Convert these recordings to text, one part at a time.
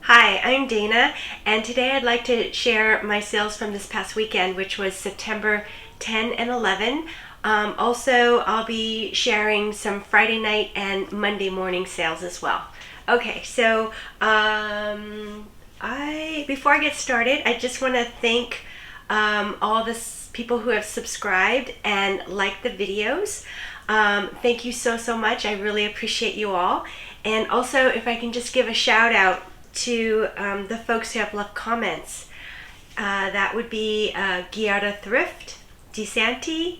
Hi, I'm Dana, and today I'd like to share my sales from this past weekend, which was September 10 and 11. Also, I'll be sharing some Friday night and Monday morning sales as well. Okay, so before I get started, I just want to thank all the people who have subscribed and liked the videos. Thank you so much. I really appreciate you all. And also, if I can just give a shout out to the folks who have left comments. That would be Giada Thrift, DeSanti,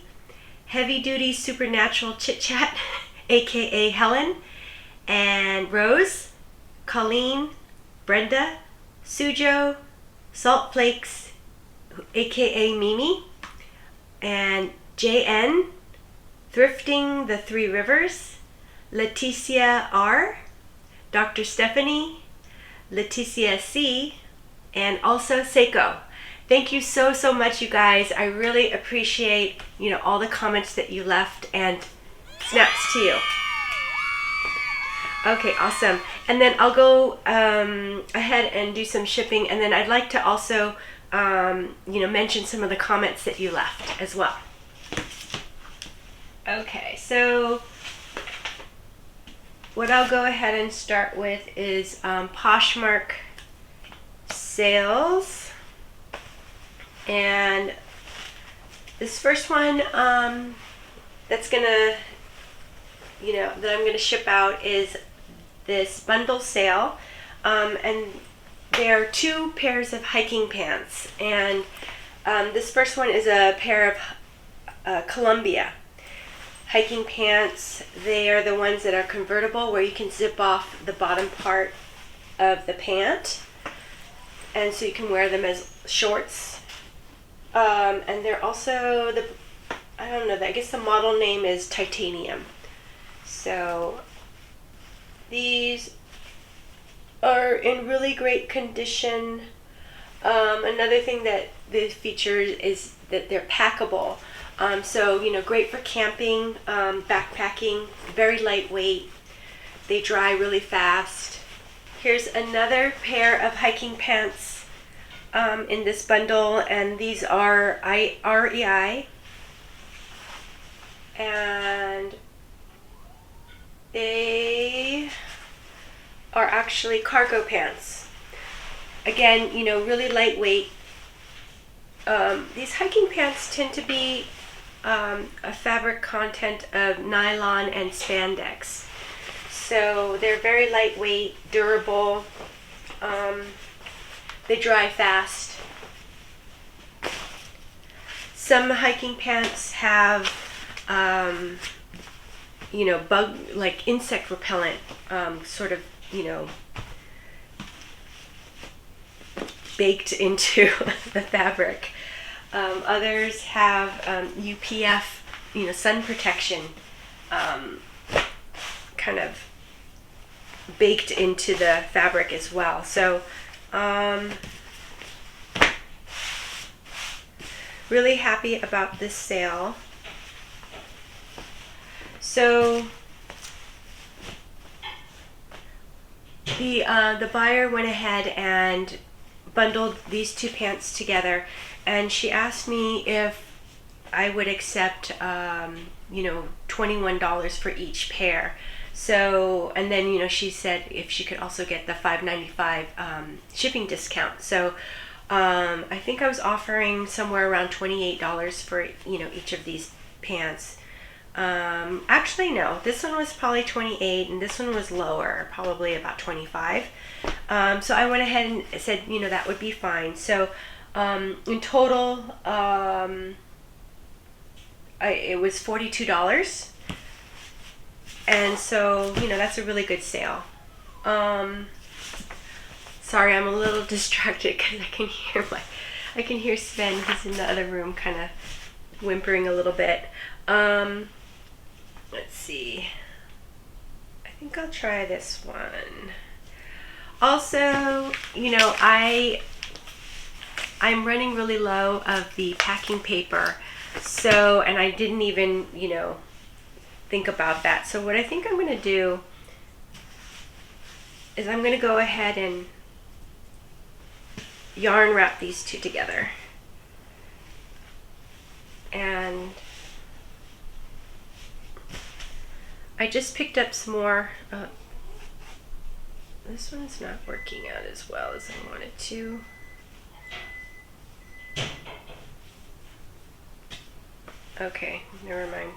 Heavy Duty Supernatural Chit Chat, aka Helen, and Rose, Colleen, Brenda, Sujo, Salt Flakes, aka Mimi, and JN, Thrifting the Three Rivers, Leticia R, Dr. Stephanie, Leticia C, and also Seiko. Thank you so much, you guys. I really appreciate all the comments that you left, and snaps to you. Okay, awesome. And then I'll go ahead and do some shipping, and then I'd like to also mention some of the comments that you left as well. Okay, so what I'll go ahead and start with is Poshmark sales. And this first one that's gonna, that I'm gonna ship out is this bundle sale. And there are two pairs of hiking pants. And this first one is a pair of Columbia hiking pants. They are the ones that are convertible, where you can zip off the bottom part of the pant, and so you can wear them as shorts. And they're also I guess the model name is Titanium. So these are in really great condition. Another thing that this features is that they're packable. So great for camping, backpacking, very lightweight. They dry really fast. Here's another pair of hiking pants in this bundle, and these are REI, and they are actually cargo pants. Again, really lightweight. These hiking pants tend to be a fabric content of nylon and spandex. So they're very lightweight, durable. They dry fast. Some hiking pants have, insect repellent, baked into the fabric. Others have UPF, sun protection, kind of baked into the fabric as well. So really happy about this sale. So the buyer went ahead and bundled these two pants together, and she asked me if I would accept $21 for each pair. So, and then she said if she could also get the $5.95 shipping discount. So I think I was offering somewhere around $28 for each of these pants. Actually no, this one was probably $28 and this one was lower, probably about $25. So I went ahead and said that would be fine. So in total it was $42, and so that's a really good sale. Sorry, I'm a little distracted because I can hear Sven, who's in the other room, kind of whimpering a little bit. Let's see. I think I'll try this one. Also, I'm running really low of the packing paper, so, and I didn't even, think about that. So what I think I'm going to do is I'm going to go ahead and yarn wrap these two together. And I just picked up some more. This one's not working out as well as I wanted to. Okay, never mind.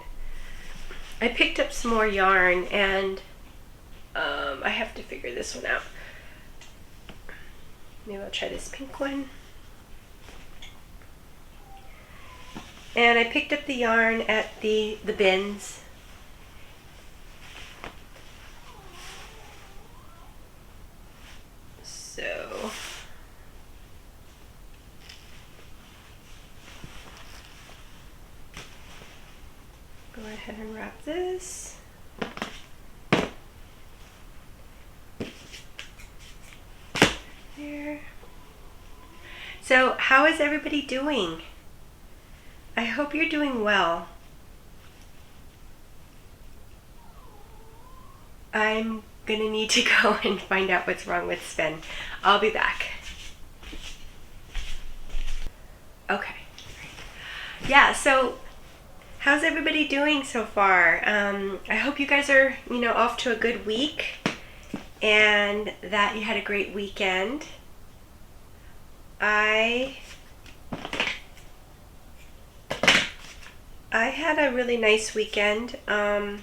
I picked up some more yarn, and I have to figure this one out. Maybe I'll try this pink one. And I picked up the yarn at the bins. So go ahead and wrap this. There. So how is everybody doing? I hope you're doing well. I'm gonna need to go and find out what's wrong with Sven. I'll be back. Okay. Yeah, so how's everybody doing so far? I hope you guys are, off to a good week and that you had a great weekend. I had a really nice weekend. I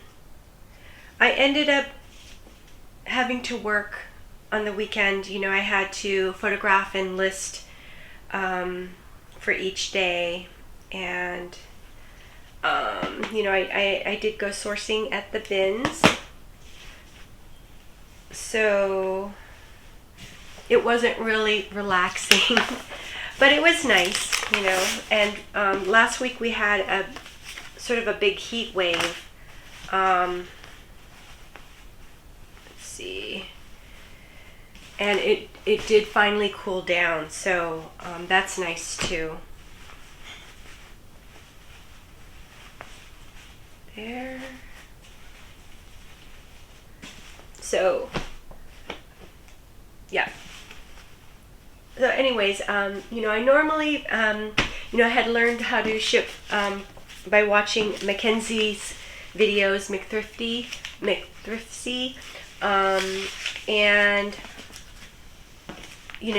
ended up having to work on the weekend. I had to photograph and list for each day, and I did go sourcing at the bins, so it wasn't really relaxing, but it was nice, and last week we had a sort of a big heat wave. Let's see, and it did finally cool down, so that's nice too. There. So yeah. So anyways, I normally, I had learned how to ship by watching Mackenzie's videos, McThrifty, and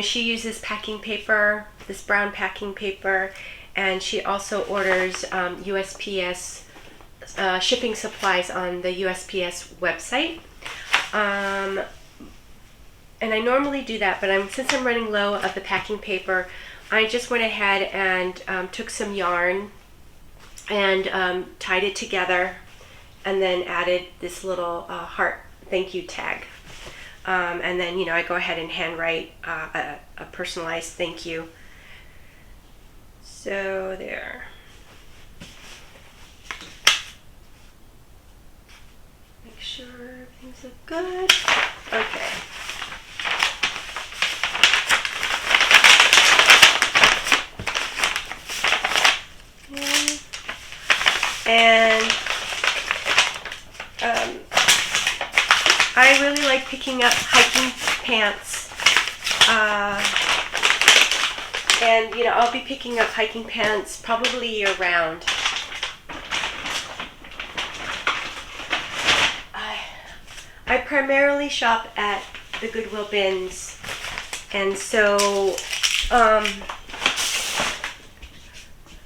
she uses packing paper, this brown packing paper, and she also orders USPS shipping supplies on the USPS website. And I normally do that, but since I'm running low of the packing paper, I just went ahead and took some yarn and tied it together, and then added this little heart thank you tag. And then, I go ahead and handwrite a personalized thank you. So there. Make sure everything's look good. Okay. And I really like picking up hiking pants, and I'll be picking up hiking pants probably year round. I primarily shop at the Goodwill bins, and so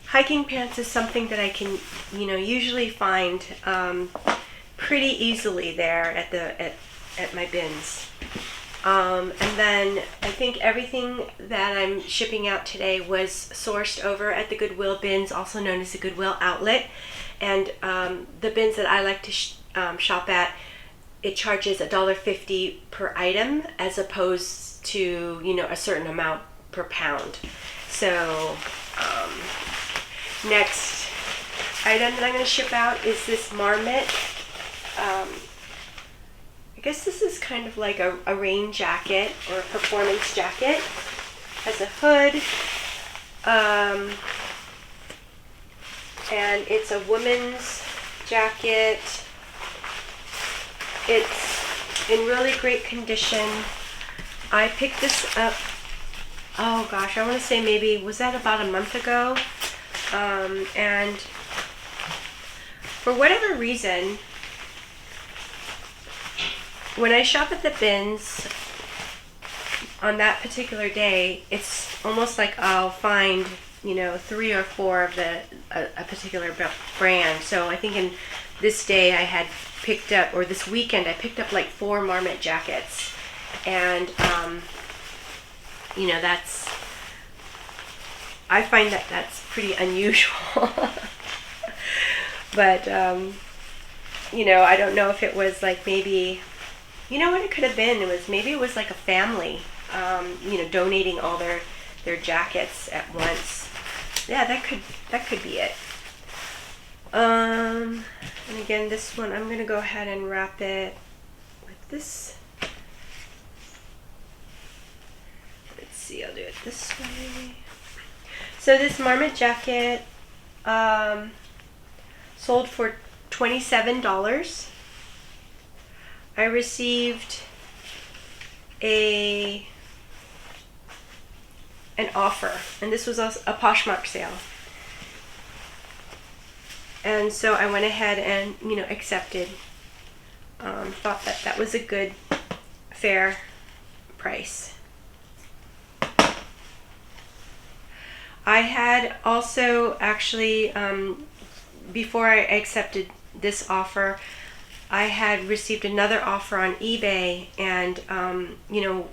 hiking pants is something that I can usually find pretty easily there at my bins. And then I think everything that I'm shipping out today was sourced over at the Goodwill bins, also known as the Goodwill outlet. And the bins that I like to shop at, it charges $1.50 per item as opposed to a certain amount per pound. So next item that I'm going to ship out is this Marmot. I guess this is kind of like a rain jacket or a performance jacket. Has a hood, and it's a woman's jacket. It's in really great condition. I picked this up oh gosh, I want to say maybe, was that about a month ago? And for whatever reason, when I shop at the bins on that particular day, it's almost like I'll find, you know, 3 or 4 of a particular brand. So I think in this day I had picked up, or this weekend I picked up like 4 Marmot jackets, and you know, I find that that's pretty unusual. But you know, I don't know if it was like, maybe, you know what it could have been? Maybe it was like a family, you know, donating all their jackets at once. Yeah, that could be it. And again, this one, I'm gonna go ahead and wrap it with this. Let's see, I'll do it this way. So this Marmot jacket sold for $27. I received an offer, and this was a Poshmark sale. And so I went ahead and, you know, accepted. Thought that was a good, fair price. I had also actually, before I accepted this offer, I had received another offer on eBay, and you know,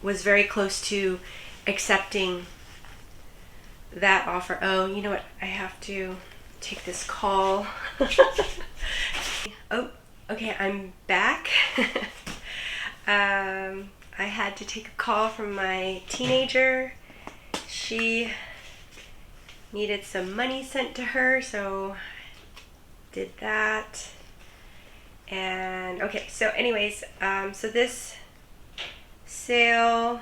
was very close to accepting that offer. Oh, you know what? I have to take this call. Oh, okay, I'm back. I had to take a call from my teenager. She needed some money sent to her, so did that. And okay, so anyways, so this sale,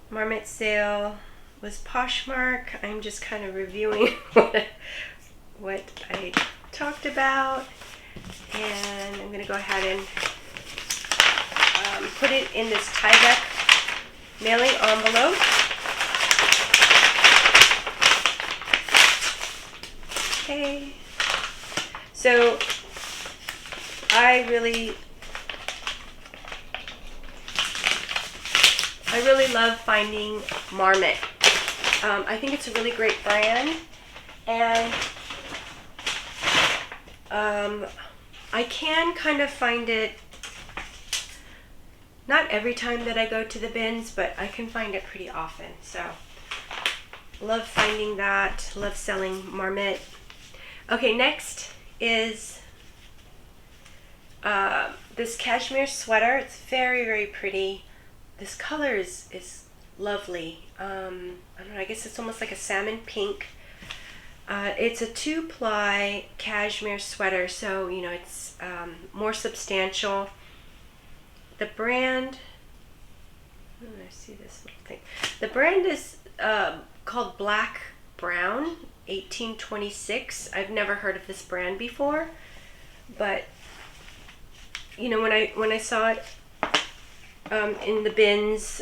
Marmot sale, was Poshmark. I'm just kind of reviewing what I talked about, and I'm gonna go ahead and put it in this Tyvek mailing envelope. Okay, so I really love finding Marmot. I think it's a really great brand, and I can kind of find it, not every time that I go to the bins, but I can find it pretty often. So love finding that, love selling Marmot. Okay, next is this cashmere sweater. It's very, very pretty. This color is lovely. I don't know, I guess it's almost like a salmon pink. It's a 2-ply cashmere sweater, so you know, it's more substantial. The brand, I see this little thing. The brand is called Black Brown 1826. I've never heard of this brand before, but you know, when I saw it in the bins,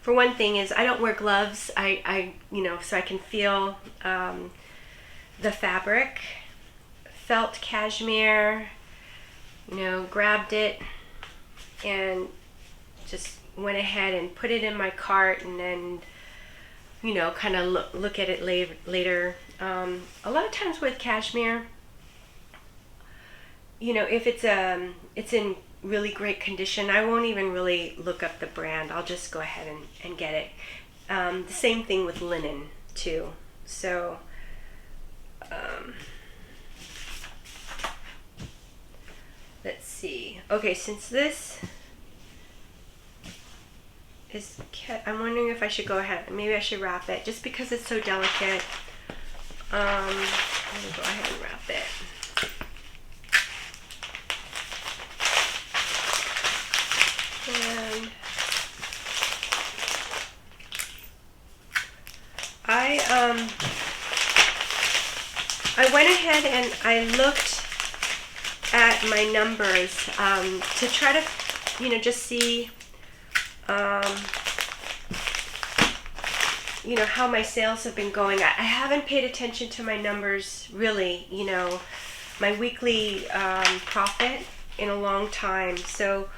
for one thing is I don't wear gloves. I you know, so I can feel the fabric. Felt cashmere, you know, grabbed it and just went ahead and put it in my cart, and then, you know, kind of look at it later. A lot of times with cashmere, you know, if it's in really great condition, I won't even really look up the brand. I'll just go ahead and get it. The same thing with linen too. So let's see. Okay, since this is, I'm wondering if I should go ahead, maybe I should wrap it, just because it's so delicate. I'm gonna go ahead and wrap it. And I went ahead and I looked at my numbers to try to, you know, just see you know, how my sales have been going. I haven't paid attention to my numbers really, you know, my weekly profit in a long time. So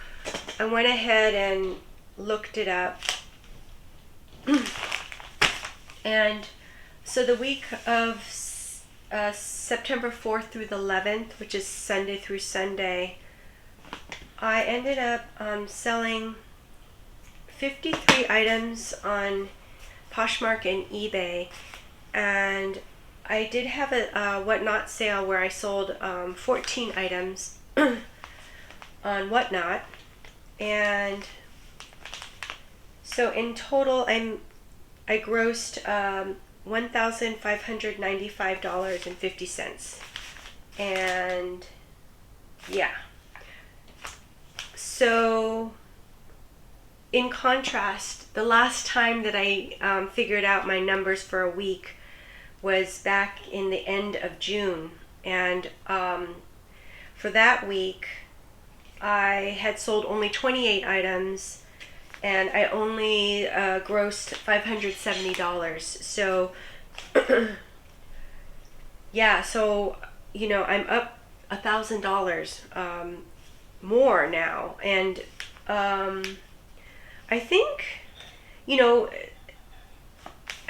I went ahead and looked it up. And so the week of September 4th through the 11th, which is Sunday through Sunday, I ended up selling 53 items on Poshmark and eBay, and I did have a Whatnot sale where I sold 14 items on Whatnot, and so in total I grossed $1,595.50, and yeah. So in contrast, the last time that I figured out my numbers for a week was back in the end of June, and for that week I had sold only 28 items and I only grossed $570. So yeah, so you know, I'm up $1,000 more now, and I think, you know,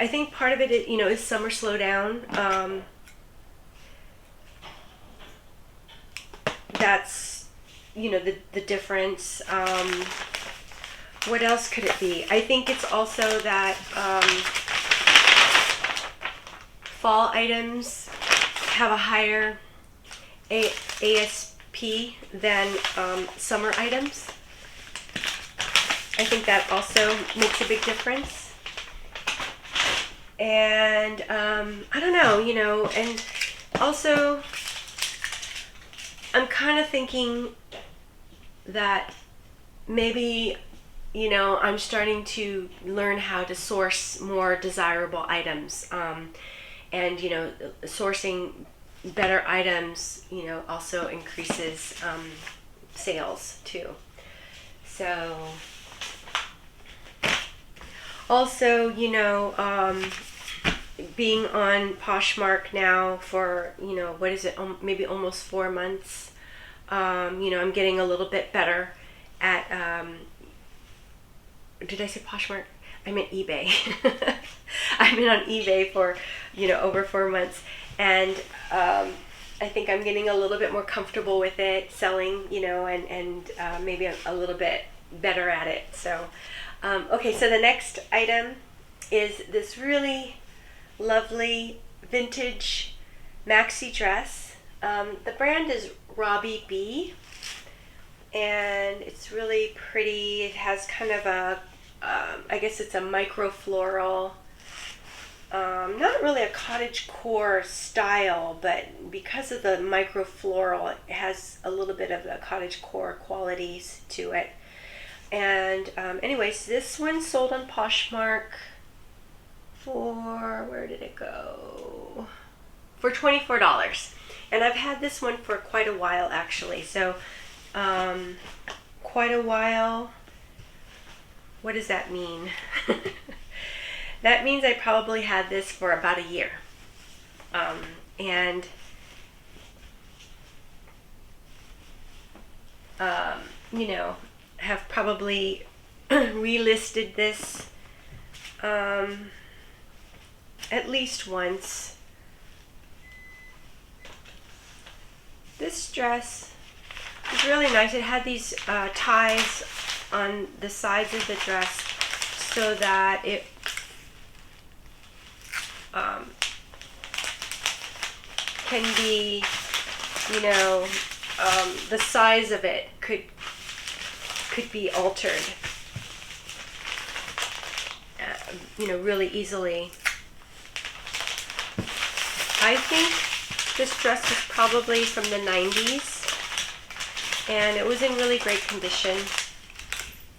I think part of it, you know, is summer slowdown. That's, you know, the difference. What else could it be? I think it's also that fall items have a higher ASP than summer items. I think that also makes a big difference. And I don't know, you know, and also I'm kind of thinking that maybe, you know, I'm starting to learn how to source more desirable items, and you know, sourcing better items, you know, also increases sales too. So also, you know, being on Poshmark now for, you know, what is it, maybe almost 4 months, you know, I'm getting a little bit better at, did I say Poshmark? I meant eBay. I've been on eBay for, you know, over 4 months, and I think I'm getting a little bit more comfortable with it, selling, you know, and maybe a little bit better at it. So, okay, so the next item is this really lovely vintage maxi dress. The brand is Robbie B, and it's really pretty. It has kind of a, I guess it's a micro floral, not really a cottage core style, but because of the micro floral, it has a little bit of the cottage core qualities to it. And anyways, this one sold on Poshmark for, where did it go? For $24. And I've had this one for quite a while, actually. So quite a while. What does that mean? That means I probably had this for about a year. And you know, have probably relisted this at least once. This dress is really nice. It had these ties on the sides of the dress so that it can be, you know, the size of it could be altered, you know, really easily. I think this dress was probably from the 90s, and it was in really great condition.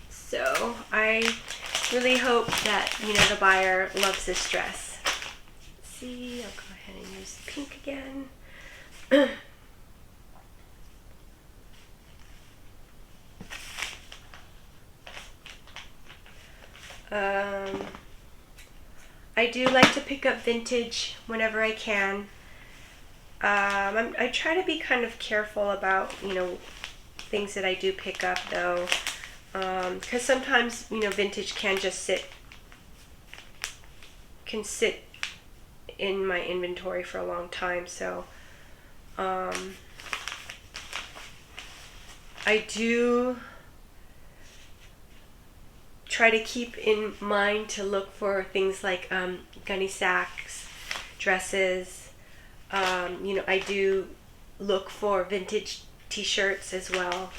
So I really hope that, you know, the buyer loves this dress. Let's see, I'll go ahead and use the pink again. I do like to pick up vintage whenever I can. I try to be kind of careful about, things that I do pick up though, because sometimes, vintage can sit in my inventory for a long time. So I do try to keep in mind to look for things like gunny sacks, dresses. I do look for vintage t-shirts as well.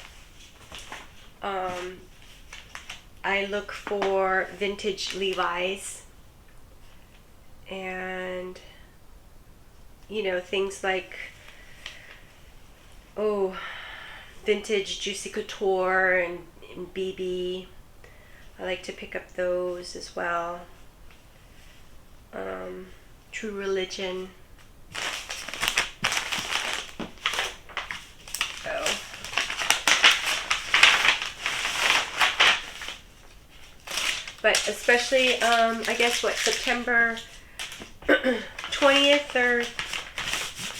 I look for vintage Levi's and things like vintage Juicy Couture and BB. I like to pick up those as well. True Religion. But especially, I guess September 20th or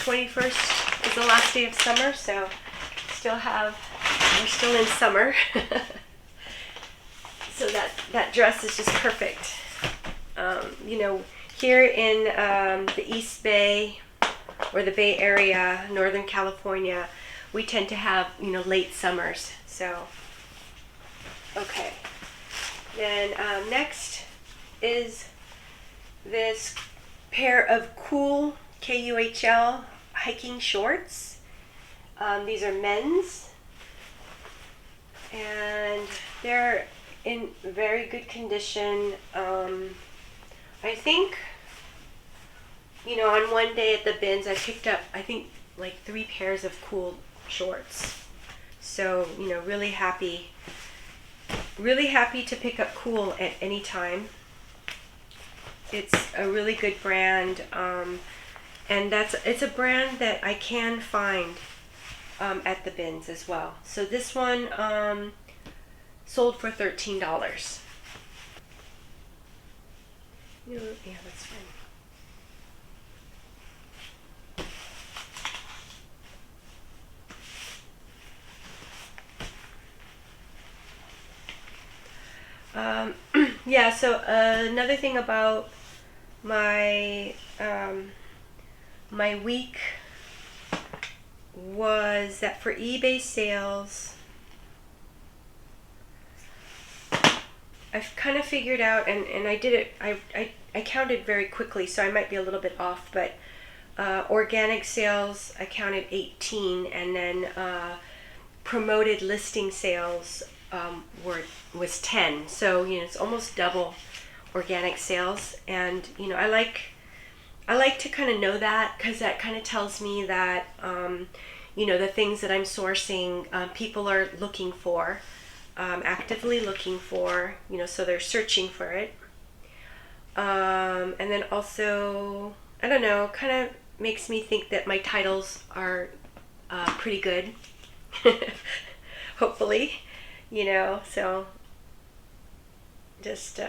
21st is the last day of summer, so we're still in summer. So that dress is just perfect. Here in the East Bay or the Bay Area, Northern California, we tend to have, late summers. So, okay. Then next is this pair of cool KUHL hiking shorts. These are men's, and they're in very good condition. I think, on one day at the bins, I picked up, I think, like 3 pairs of cool shorts. So, really happy to pick up Cool at any time. It's a really good brand, and it's a brand that I can find at the bins as well. So this one sold for $13. Yeah, that's fine. Yeah, so another thing about my my week was that for eBay sales, I've kind of figured out, and I did it, I counted very quickly, so I might be a little bit off, but organic sales, I counted 18, and then promoted listing sales was 10. So it's almost double organic sales, and I like to kind of know that, because that kind of tells me that the things that I'm sourcing, people are looking for, actively looking for, so they're searching for it. And then also, I don't know, kind of makes me think that my titles are pretty good. Hopefully, so just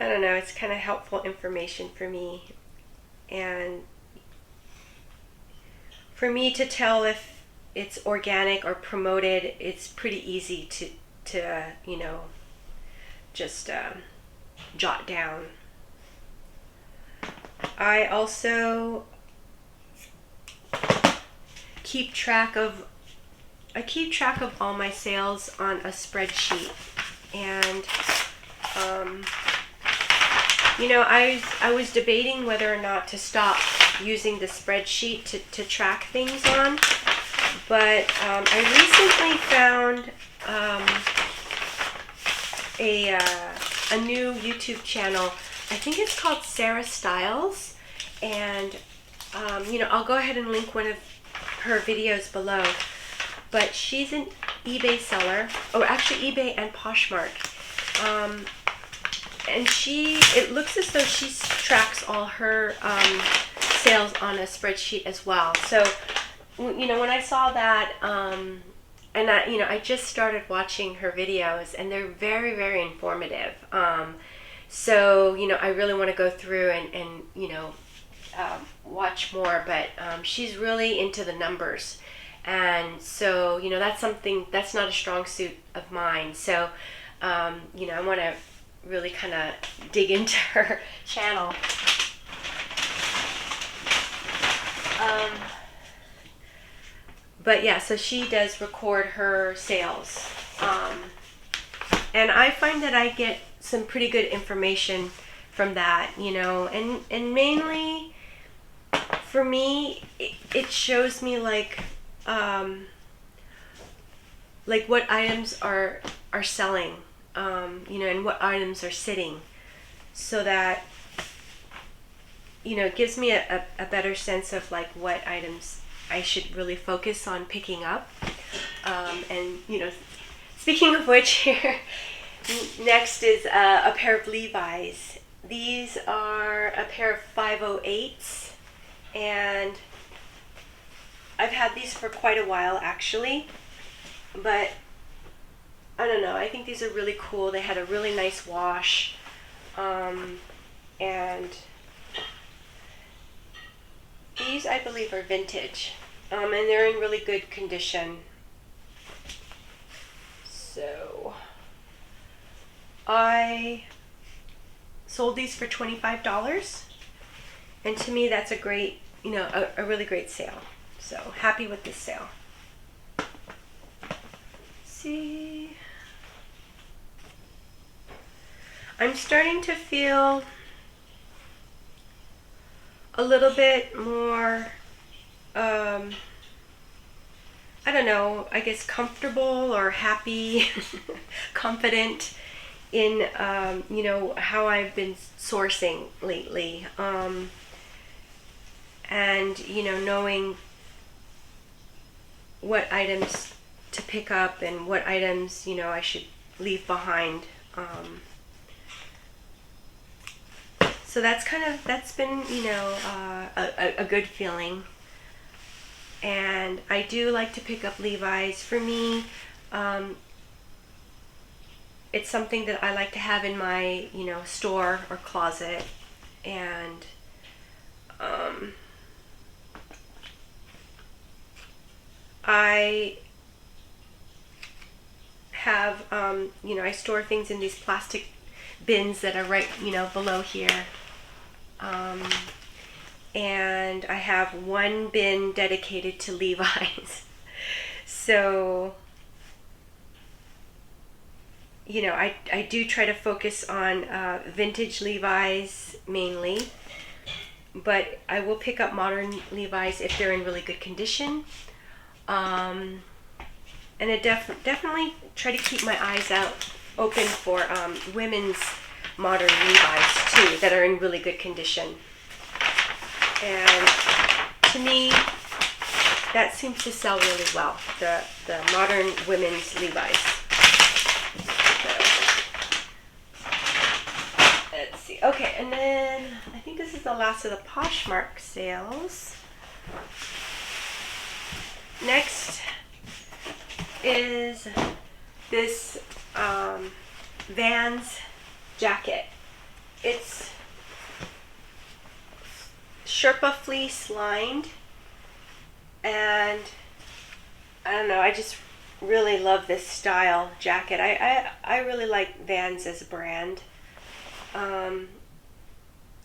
I don't know, it's kind of helpful information for me, and for me to tell if it's organic or promoted. It's pretty easy to just jot down. I also keep track of all my sales on a spreadsheet, and I was debating whether or not to stop using the spreadsheet to track things on, but I recently found a new YouTube channel. I think it's called Sarah Styles, and I'll go ahead and link one of her videos below. But she's an eBay seller, actually eBay and Poshmark, and it looks as though she tracks all her sales on a spreadsheet as well. So when I saw that, and I just started watching her videos, and they're very, very informative. So, I really want to go through and watch more, but she's really into the numbers. And so, that's not a strong suit of mine. So, I want to really kind of dig into her channel. But yeah, so she does record her sales. And I find that I get some pretty good information from that, and mainly for me, it shows me like what items are selling, and what items are sitting, so that, it gives me a better sense of like what items I should really focus on picking up. And speaking of which, here next is a pair of Levi's. These are a pair of 508s, and I've had these for quite a while actually, but I don't know, I think these are really cool. They had a really nice wash, and these I believe are vintage, and they're in really good condition. So I sold these for $25, and to me that's a great, a really great sale. So happy with this sale. Let's see, I'm starting to feel a little bit more, I don't know, I guess comfortable or happy, confident in, how I've been sourcing lately. And, knowing what items to pick up and what items, I should leave behind. So that's been, a good feeling. And I do like to pick up Levi's. For me, it's something that I like to have in my, store or closet. And I have, I store things in these plastic bins that are right, below here. And I have one bin dedicated to Levi's. So, I do try to focus on vintage Levi's mainly, but I will pick up modern Levi's if they're in really good condition. And I definitely try to keep my eyes open for women's modern Levi's too that are in really good condition. And to me, that seems to sell really well, the modern women's Levi's. So, let's see. Okay, and then I think this is the last of the Poshmark sales. Next is this Vans jacket. It's Sherpa fleece lined, and I don't know, I just really love this style jacket. I really like Vans as a brand, and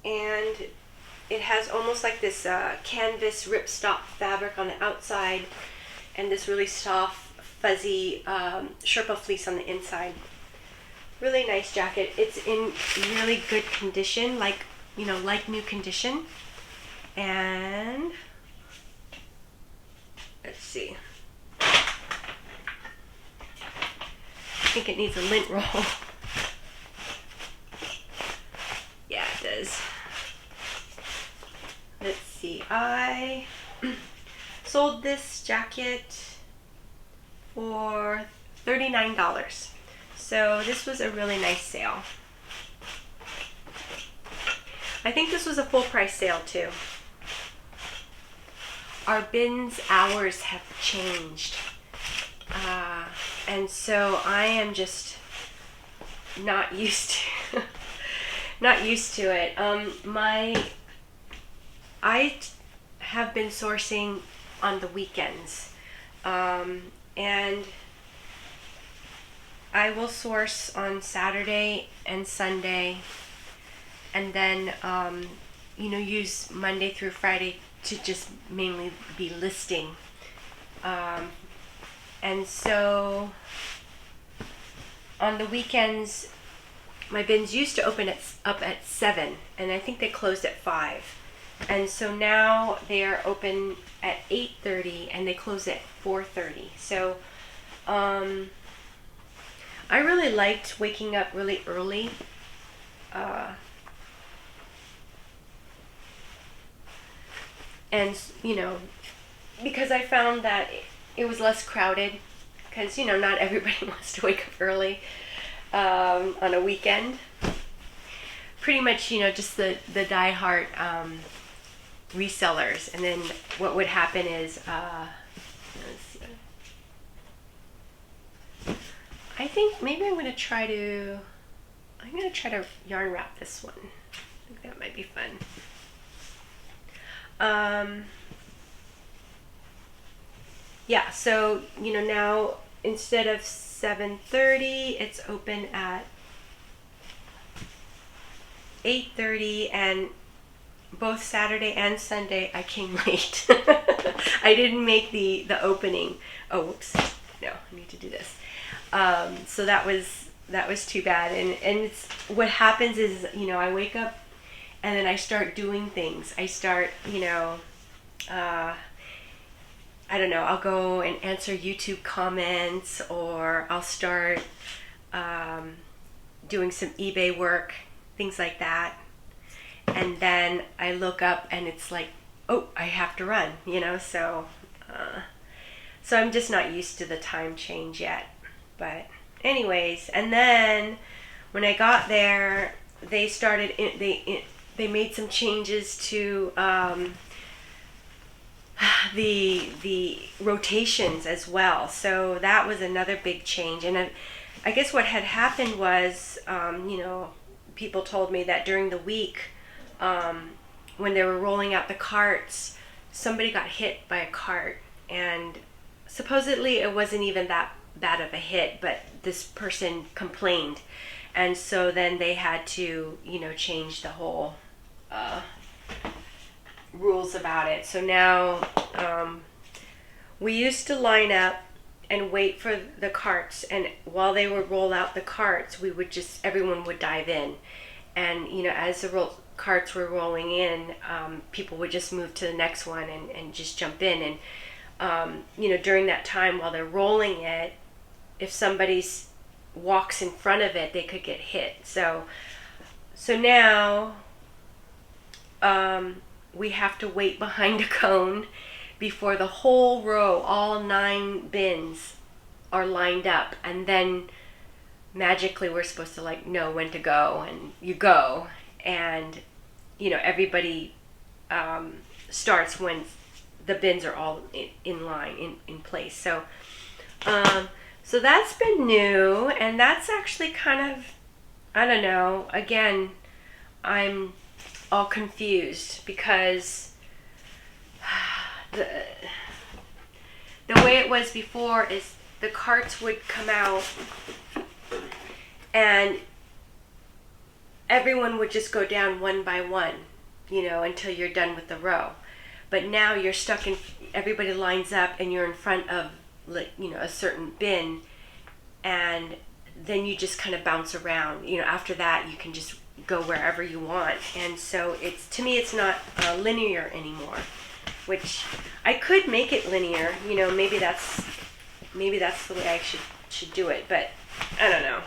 it has almost like this canvas ripstop fabric on the outside and this really soft fuzzy Sherpa fleece on the inside. Really nice jacket. It's in really good condition, like new condition. And let's see, I think it needs a lint roll. Yeah, it does. Let's see, I sold this jacket for $39. So this was a really nice sale. I think this was a full price sale too. Our bins hours have changed. And so I am just not used to not used to it. I have been sourcing on the weekends, and I will source on Saturday and Sunday, and then use Monday through Friday to just mainly be listing. And so on the weekends, my bins used to open up at 7, and I think they closed at 5. And so now they are open at 8:30, and they close at 4:30. So I really liked waking up really early. And because I found that it was less crowded, because not everybody wants to wake up early on a weekend. Pretty much just the diehard resellers. And then what would happen is let's see. I think maybe I'm gonna try to yarn wrap this one. I think that might be fun. Yeah, so now instead of 7:30, it's open at 8:30, and both Saturday and Sunday I came late. I didn't make the opening. Oh, whoops. No, I need to do this. So that was too bad. And it's what happens is, I wake up and then I start doing things. I start, I don't know, I'll go and answer YouTube comments, or I'll start doing some eBay work, things like that. And then I look up and it's like, oh, I have to run, so I'm just not used to the time change yet. But anyways, and then when I got there, they started, they made some changes to the rotations as well. So that was another big change. And I guess what had happened was, people told me that during the week, when they were rolling out the carts, somebody got hit by a cart, and supposedly it wasn't even that bad of a hit, but this person complained, and so then they had to change the whole rules about it. So now we used to line up and wait for the carts, and while they would roll out the carts, everyone would dive in, and as the carts were rolling in, people would just move to the next one and just jump in. And during that time while they're rolling it, if somebody walks in front of it, they could get hit. So now we have to wait behind a cone before the whole row, all 9 bins, are lined up, and then magically we're supposed to know when to go, and you go, and everybody starts when the bins are all in line, in place. So so that's been new, and that's actually kind of, I don't know, again, I'm all confused because the way it was before is the carts would come out and everyone would just go down one by one, until you're done with the row. But now you're stuck in, everybody lines up and you're in front of a certain bin, and then you just kind of bounce around. After that you can just go wherever you want. And so to me it's not linear anymore, which I could make it linear. Maybe that's the way I should do it, but I don't know.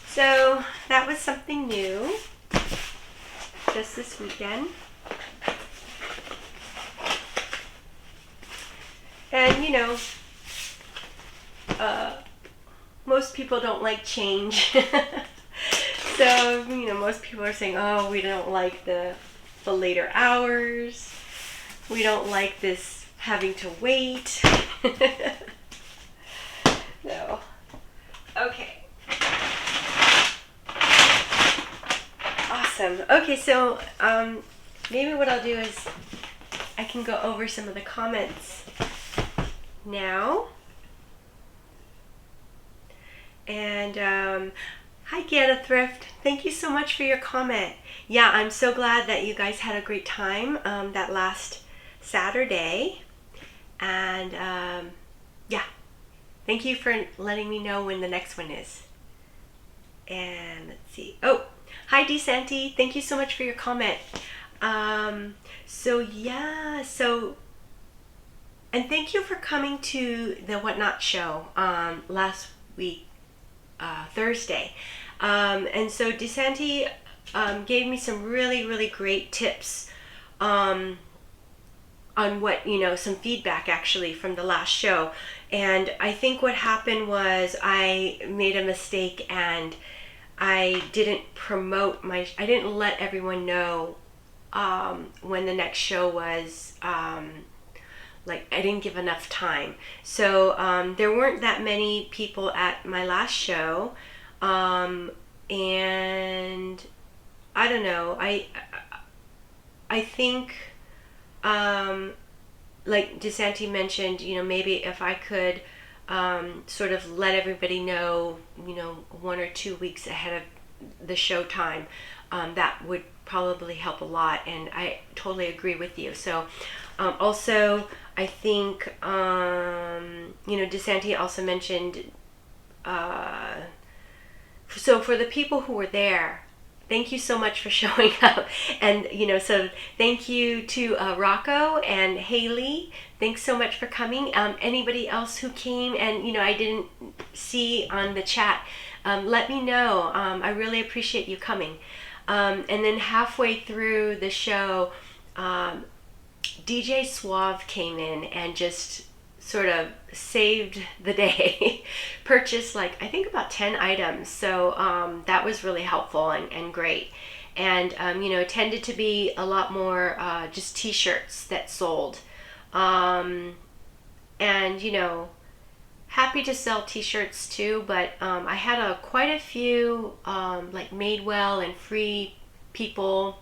So that was something new just this weekend. And most people don't like change. So most people are saying, oh, we don't like the later hours, we don't like this having to wait. No. Okay. Awesome. Okay, so maybe what I'll do is I can go over some of the comments now. And hi Gianna Thrift, thank you so much for your comment. Yeah, I'm so glad that you guys had a great time that last Saturday. And yeah, thank you for letting me know when the next one is. And let's see. Oh, hi DeSanti, thank you so much for your comment. So yeah, and thank you for coming to the Whatnot show last week, Thursday. And so DeSanti gave me some really great tips on what, some feedback actually from the last show. And I think what happened was I made a mistake and I didn't I didn't let everyone know when the next show was. I didn't give enough time. So there weren't that many people at my last show. And I don't know, I think like DeSanti mentioned, maybe if I could sort of let everybody know, 1 or 2 weeks ahead of the show time, that would probably help a lot, and I totally agree with you. So also I think DeSanti also mentioned so for the people who were there, thank you so much for showing up. And so thank you to Rocco and Haley, thanks so much for coming. Anybody else who came and I didn't see on the chat, let me know. I really appreciate you coming. And then halfway through the show, DJ Suave came in and just sort of saved the day. Purchased I think about 10 items. So that was really helpful and great. And tended to be a lot more just t-shirts that sold. And happy to sell t-shirts too, but I had quite a few Madewell and Free People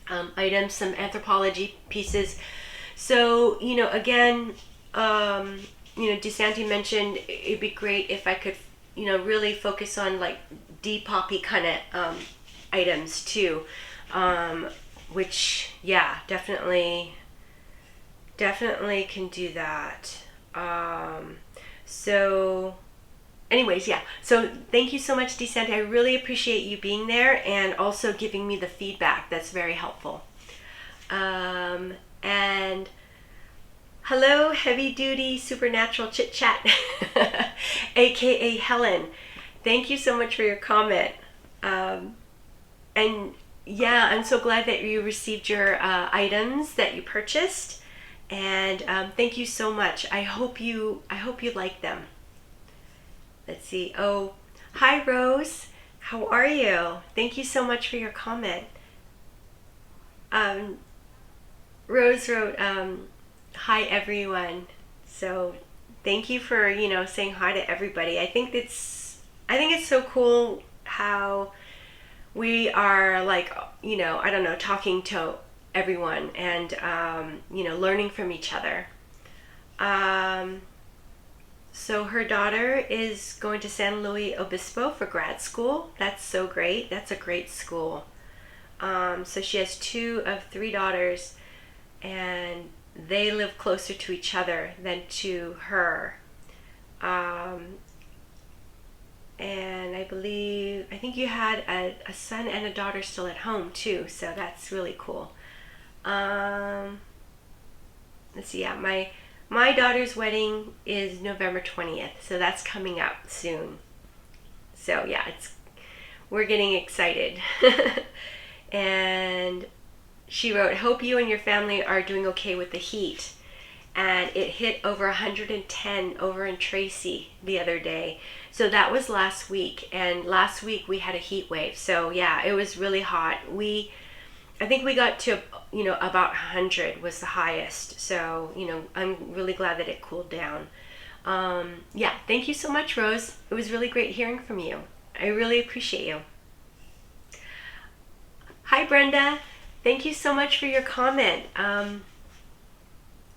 items, some anthropology pieces. So again, DeSanti mentioned it'd be great if I could really focus on Depop-y kind of items too, which yeah, definitely can do that. So anyways, yeah, so thank you so much, DeSanti. I really appreciate you being there and also giving me the feedback. That's very helpful. And hello, heavy duty supernatural chit chat, aka Helen. Thank you so much for your comment. And yeah, I'm so glad that you received your items that you purchased. And thank you so much. I hope you like them. Let's see. Oh, hi Rose. How are you? Thank you so much for your comment. Rose wrote, hi everyone. So thank you for saying hi to everybody. I think it's so cool how we are I don't know, talking to everyone and learning from each other. So her daughter is going to San Luis Obispo for grad school. That's so great. That's a great school. So she has 2 of 3 daughters, and they live closer to each other than to her. And I think you had a son and a daughter still at home too, so that's really cool. Let's see, yeah, my daughter's wedding is November 20th, so that's coming up soon. So yeah, we're getting excited. And she wrote, hope you and your family are doing okay with the heat. And it hit over 110 over in Tracy the other day. So that was last week, and last week we had a heat wave. So yeah, it was really hot. I think we got to, about 100 was the highest. So, I'm really glad that it cooled down. Yeah, thank you so much, Rose. It was really great hearing from you. I really appreciate you. Hi, Brenda. Thank you so much for your comment.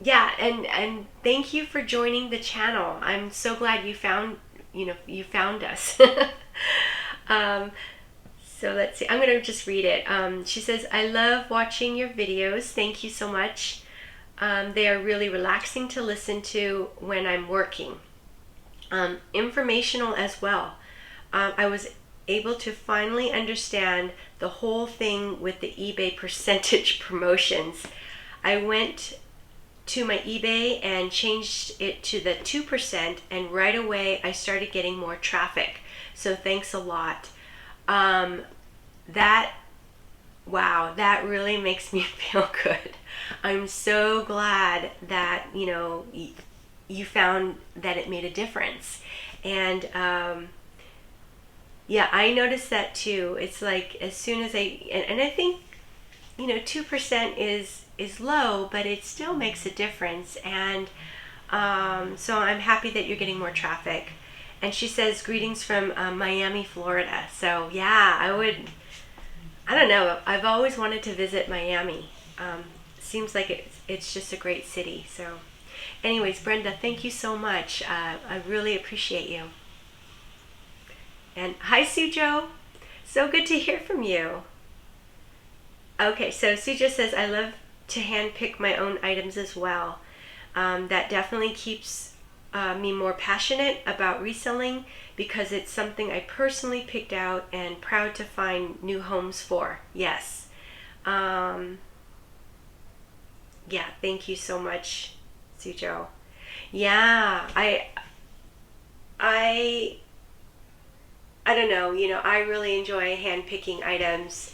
Yeah, and thank you for joining the channel. I'm so glad you found us. So let's see. I'm gonna just read it. She says, "I love watching your videos. Thank you so much. They are really relaxing to listen to when I'm working. Informational as well. I was able to finally understand the whole thing with the eBay percentage promotions. I went to my eBay and changed it to the 2%, and right away I started getting more traffic. So thanks a lot." That really makes me feel good. I'm so glad that you found that it made a difference. And yeah, I noticed that too. It's like as soon as and I think 2% is low, but it still makes a difference. And so I'm happy that you're getting more traffic. And she says, "Greetings from Miami, Florida." So yeah, I don't know, I've always wanted to visit Miami. Seems like it's just a great city. So anyways, Brenda, thank you so much. I really appreciate you. And hi, Sujo. So good to hear from you. Okay, so Sujo says, "I love to hand pick my own items as well. That definitely keeps me more passionate about reselling because it's something I personally picked out and proud to find new homes for." Yes. Yeah, thank you so much, Sujo. Yeah, I don't know, I really enjoy hand picking items.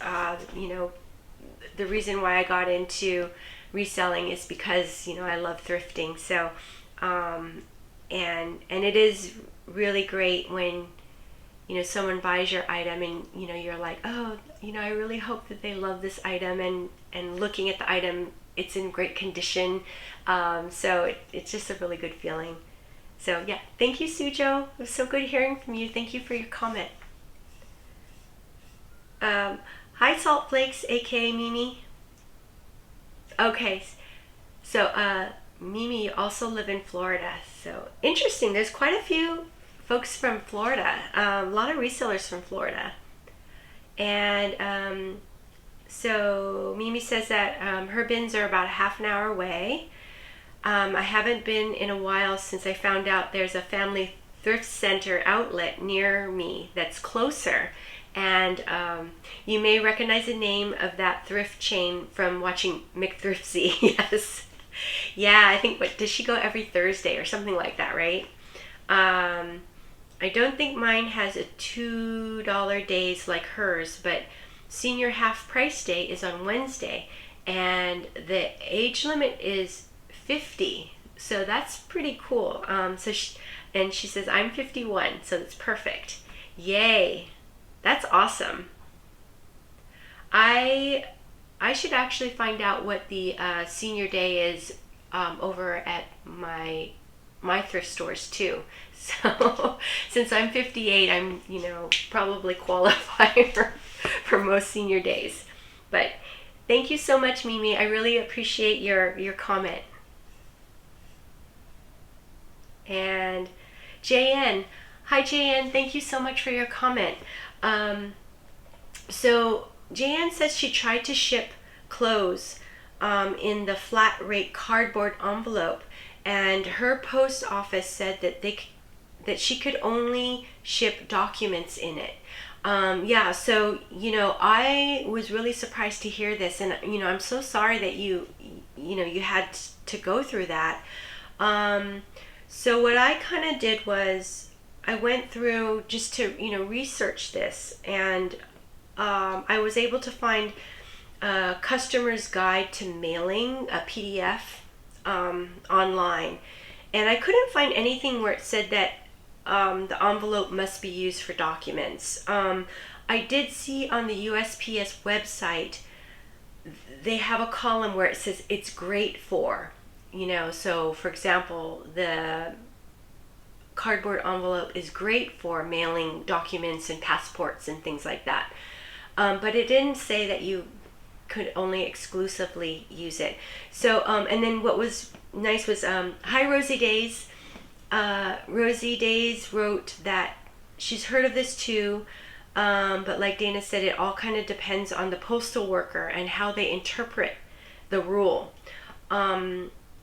The reason why I got into reselling is because, I love thrifting. So, and it is really great when, someone buys your item and, you're like, oh, I really hope that they love this item, and looking at the item, it's in great condition. So it's just a really good feeling. So yeah, thank you, Sujo. It was so good hearing from you. Thank you for your comment. Hi, Salt Flakes, aka Mimi. Okay, so Mimi, you also live in Florida. So interesting. There's quite a few folks from Florida. A lot of resellers from Florida. And so Mimi says that her bins are about a half an hour away. I haven't been in a while since I found out there's a family thrift center outlet near me that's closer. And you may recognize the name of that thrift chain from watching McThriftsy. Yes. Yeah, I think, does she go every Thursday or something like that, right? I don't think mine has a $2 days like hers, but senior half price day is on Wednesday, and the age limit is 50. So that's pretty cool. And she says, "I'm 51, so that's perfect." Yay. That's awesome. I should actually find out what the senior day is over at my thrift stores too. So since I'm 58, I'm probably qualify for most senior days. But thank you so much, Mimi. I really appreciate your comment. And JN, hi JN, thank you so much for your comment. So JN says she tried to ship clothes in the flat rate cardboard envelope, and her post office said that she could only ship documents in it. Yeah, so I was really surprised to hear this, and I'm so sorry that you had to go through that. So what I kind of did was I went through just to research this, and I was able to find a customer's guide to mailing, a PDF, online, and I couldn't find anything where it said that the envelope must be used for documents. I did see on the USPS website they have a column where it says it's great for, so for example, the cardboard envelope is great for mailing documents and passports and things like that. But it didn't say that you could only exclusively use it. So, and then what was nice was, hi Rosie Days. Rosie Days wrote that she's heard of this too, but like Dana said, it all kind of depends on the postal worker and how they interpret the rule.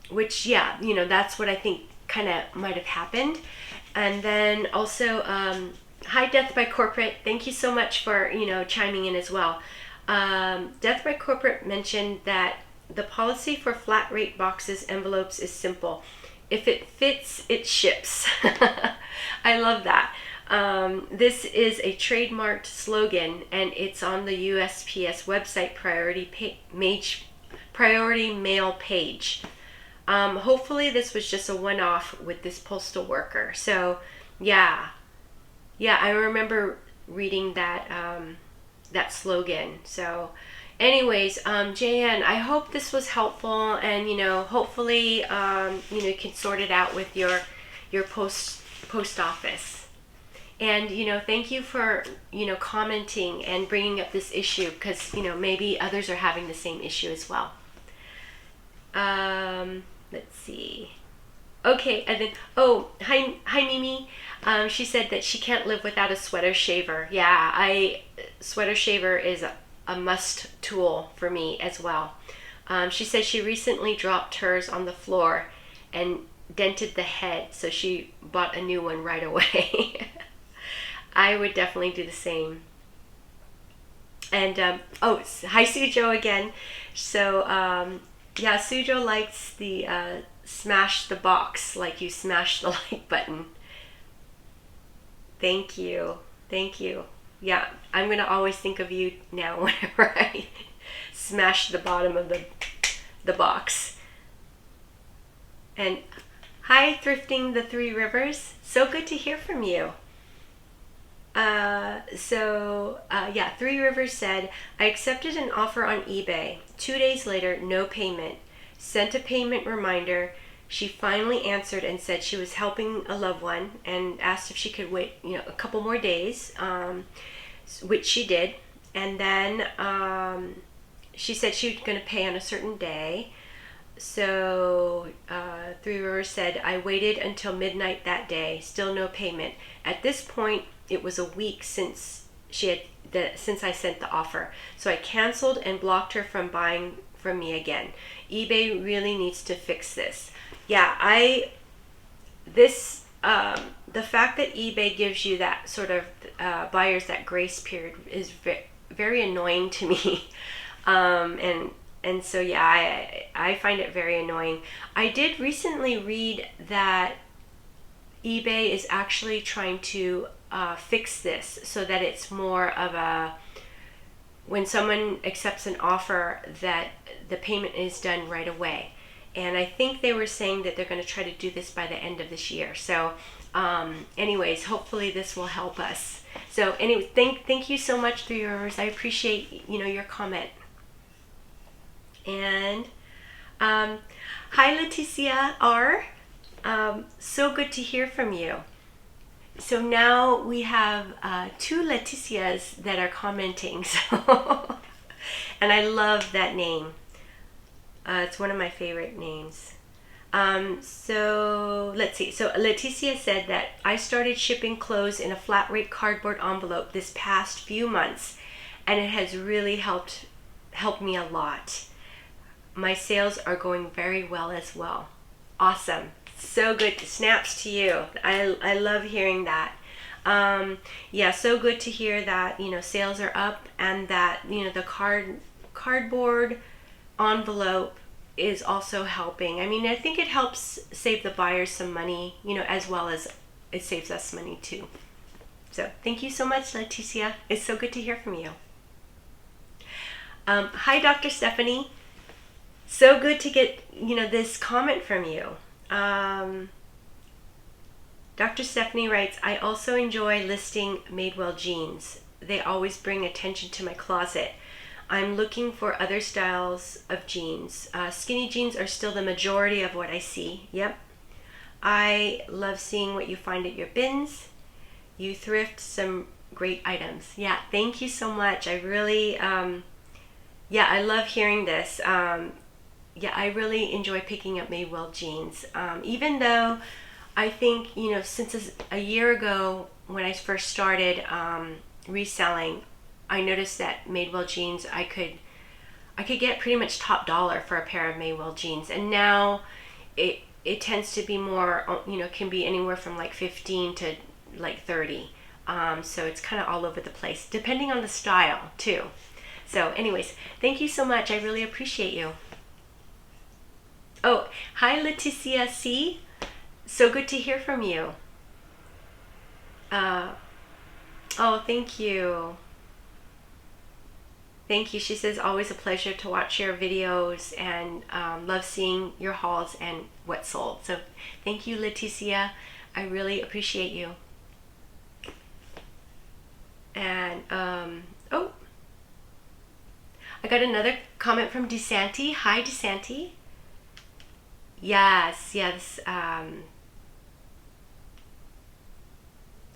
Which, yeah, that's what I think kind of might have happened. And then also, hi Death by Corporate. Thank you so much for, chiming in as well. Death by Corporate mentioned that the policy for flat rate boxes envelopes is simple. If it fits, it ships. I love that. This is a trademarked slogan, and it's on the USPS website priority mail page. Hopefully this was just a one-off with this postal worker. So yeah, I remember reading that that slogan. So anyways, JN, I hope this was helpful, and hopefully you can sort it out with your post office. And thank you for commenting and bringing up this issue, because maybe others are having the same issue as well. Let's see. Okay, and then hi Mimi. She said that she can't live without a sweater shaver. Yeah, sweater shaver is a must tool for me as well. She said she recently dropped hers on the floor and dented the head, so she bought a new one right away. I would definitely do the same. And hi Sujo again. So yeah, Sujo likes the smash the box, like you smash the like button. Thank you. Yeah, I'm gonna always think of you now whenever I smash the bottom of the box. And hi Thrifting the Three Rivers, so good to hear from you. Yeah, Three Rivers said, I accepted an offer on eBay. 2 days later, no payment. Sent a payment reminder. She finally answered and said she was helping a loved one and asked if she could wait, a couple more days, which she did. And then she said she was going to pay on a certain day. So Three Rivers said, I waited until midnight that day, still no payment. At this point, it was a week since since I sent the offer. So I canceled and blocked her from buying from me again. eBay really needs to fix this. Yeah, the fact that eBay gives you that sort of buyers that grace period is very annoying to me. And so yeah, I find it very annoying. I did recently read that eBay is actually trying to fix this so that it's more of when someone accepts an offer, that the payment is done right away. And I think they were saying that they're going to try to do this by the end of this year. So anyways, hopefully this will help us. So anyway, thank you so much, Three Rivers. I appreciate your comment. And hi Leticia R. So good to hear from you. So now we have two Leticias that are commenting. So and I love that name. It's one of my favorite names. So let's see. So Leticia said that I started shipping clothes in a flat rate cardboard envelope this past few months, and it has really helped me a lot. My sales are going very well as well. Awesome. So good. Snaps to you. I love hearing that. Yeah, so good to hear that, sales are up, and that, the cardboard envelope is also helping. I mean, I think it helps save the buyers some money, as well as it saves us money too. So thank you so much, Leticia. It's so good to hear from you. Hi, Dr. Stephanie. So good to get, this comment from you. Dr. Stephanie writes, I also enjoy listing Madewell jeans. They always bring attention to my closet. I'm looking for other styles of jeans. Skinny jeans are still the majority of what I see. Yep. I love seeing what you find at your bins. You thrift some great items. Yeah, thank you so much. I really, yeah, I love hearing this. Yeah, I really enjoy picking up Madewell jeans. Even though I think, you know, since a year ago when I first started reselling, I noticed that Madewell jeans, I could get pretty much top dollar for a pair of Madewell jeans. And now it tends to be more, you know, can be anywhere from like 15 to like 30. So it's kind of all over the place, depending on the style too. So anyways, thank you so much. I really appreciate you. Oh, hi Leticia C. So good to hear from you. Oh, thank you. Thank you. She says, always a pleasure to watch your videos and love seeing your hauls and what sold. So thank you, Leticia. I really appreciate you. And, oh, I got another comment from DeSanti. Hi, DeSanti. Yes, yes.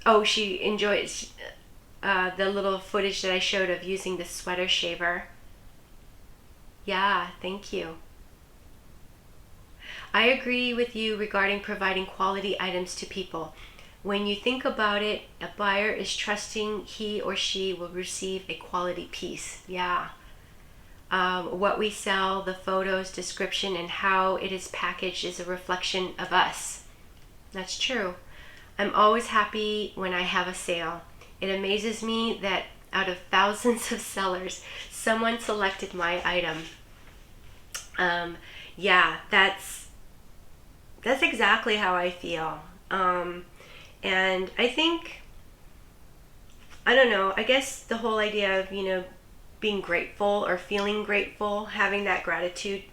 Oh, she enjoys the little footage that I showed of using the sweater shaver. Yeah, thank you. I agree with you regarding providing quality items to people. When you think about it, a buyer is trusting he or she will receive a quality piece. Yeah. What we sell, the photos, description, and how it is packaged is a reflection of us. That's true. I'm always happy when I have a sale. It amazes me that out of thousands of sellers, someone selected my item. Yeah, that's exactly how I feel. And I think, I don't know, I guess the whole idea of, you know, being grateful or feeling grateful, having that gratitude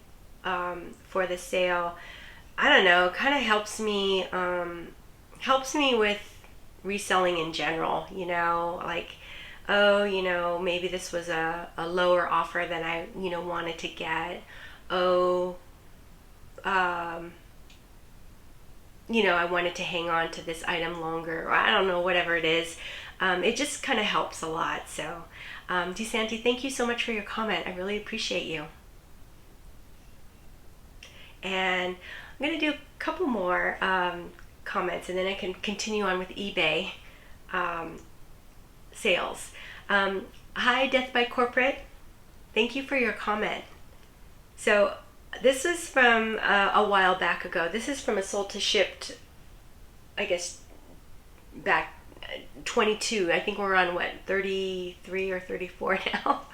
for the sale, I don't know, kind of helps me with reselling in general, you know, like, oh, you know, maybe this was a lower offer than I, you know, wanted to get. Oh, you know, I wanted to hang on to this item longer, or I don't know, whatever it is. It just kind of helps a lot. So, DeSanti, thank you so much for your comment. I really appreciate you. And I'm going to do a couple more comments, and then I can continue on with eBay sales. Hi, Death by Corporate. Thank you for your comment. So this is from a while back ago. This is from a sold to shipped, I guess, back 22. I think we're on what, 33 or 34 now.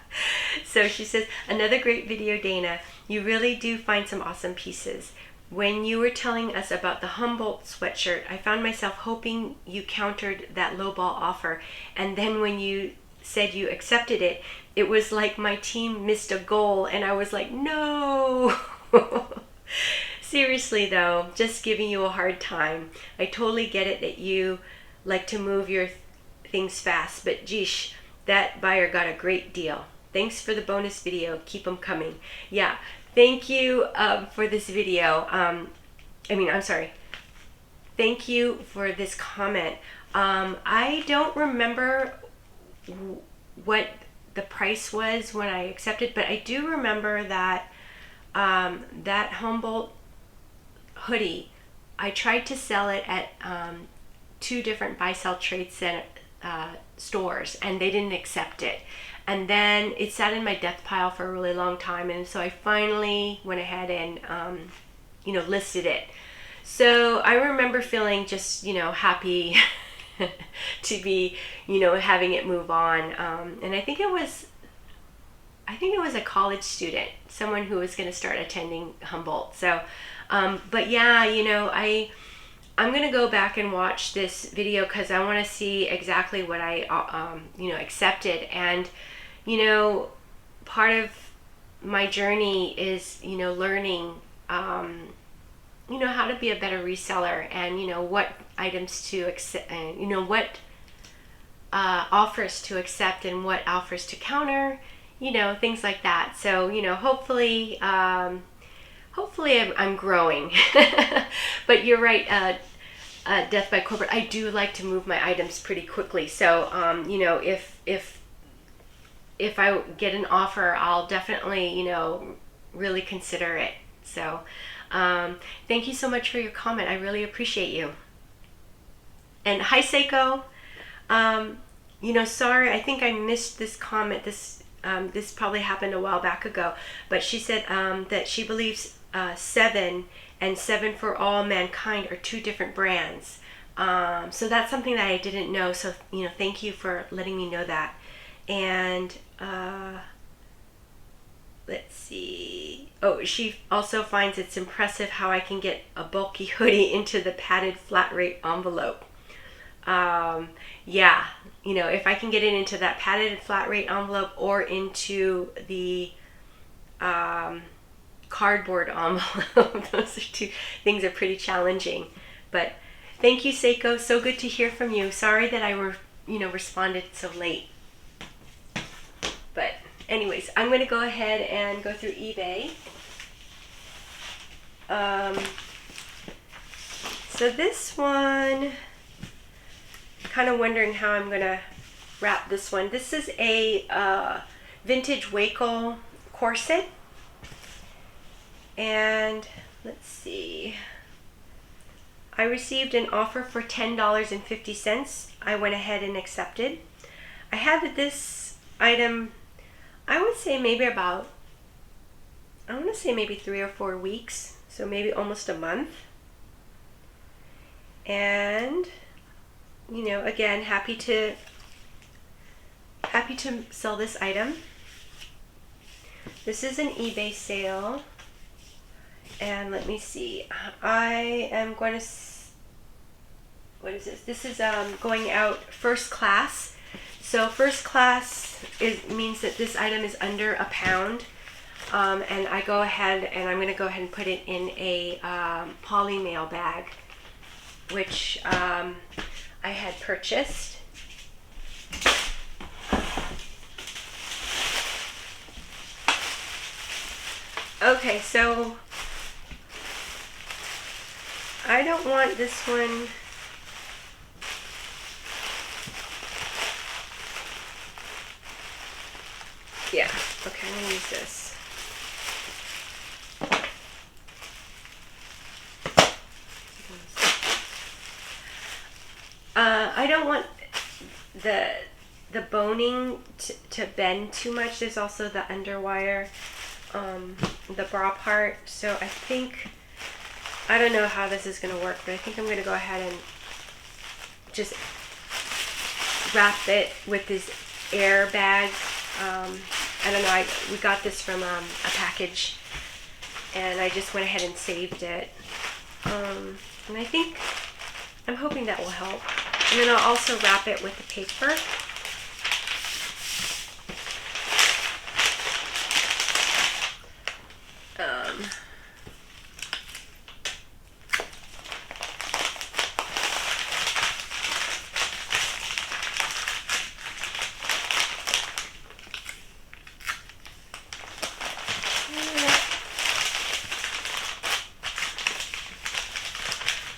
So she says, another great video, Dana. You really do find some awesome pieces. When you were telling us about the Humboldt sweatshirt, I found myself hoping you countered that lowball offer. And then when you said you accepted it, it was like my team missed a goal and I was like, no. Seriously though, just giving you a hard time. I totally get it that you like to move your things fast, but geesh, that buyer got a great deal. Thanks for the bonus video. Keep them coming. Yeah, thank you for this video. I'm sorry. Thank you for this comment. I don't remember what the price was when I accepted, but I do remember that that Humboldt hoodie, I tried to sell it at 2 different buy-sell trade center stores, and they didn't accept it. And then it sat in my death pile for a really long time, and so I finally went ahead and listed it. So I remember feeling just happy to be having it move on, and I think it was a college student, someone who was going to start attending Humboldt. So but yeah, I'm going to go back and watch this video because I want to see exactly what I accepted. And part of my journey is learning how to be a better reseller, and what items to accept, what offers to accept and what offers to counter, you know, things like that. So, you know, hopefully I'm growing. But you're right, Death by Corporate, I do like to move my items pretty quickly. So, you know, if I get an offer, I'll definitely, you know, really consider it. So, thank you so much for your comment. I really appreciate you. And hi, Seiko. You know, sorry, I think I missed this comment. This probably happened a while back ago, but she said that she believes Seven and Seven for All Mankind are two different brands. So that's something that I didn't know. So, you know, thank you for letting me know that. And let's see. Oh, she also finds it's impressive how I can get a bulky hoodie into the padded flat rate envelope. Yeah, you know, if I can get it into that padded flat rate envelope or into the cardboard envelope, those are two things that are pretty challenging. But thank you, Seiko. So good to hear from you. Sorry that I responded so late. But anyways, I'm going to go ahead and go through eBay. So this one, kind of wondering how I'm going to wrap this one. This is a vintage Waco corset. And let's see. I received an offer for $10.50. I went ahead and accepted. I had this item, I would say maybe about, I want to say maybe 3 or 4 weeks. So maybe almost a month. And, you know, again, happy to sell this item. This is an eBay sale. And let me see. I am going to, what is this? This is going out first class. So first class means that this item is under a pound. And I go ahead and I'm going to go ahead and put it in a poly mail bag, which I had purchased. Okay, so I don't want this one. Yeah, okay, I'm gonna use this. I don't want the boning to bend too much. There's also the underwire, the bra part. So I think, I don't know how this is going to work, but I think I'm going to go ahead and just wrap it with this air bag. I don't know, we got this from a package, and I just went ahead and saved it. And I think, I'm hoping that will help. And then I'll also wrap it with the paper.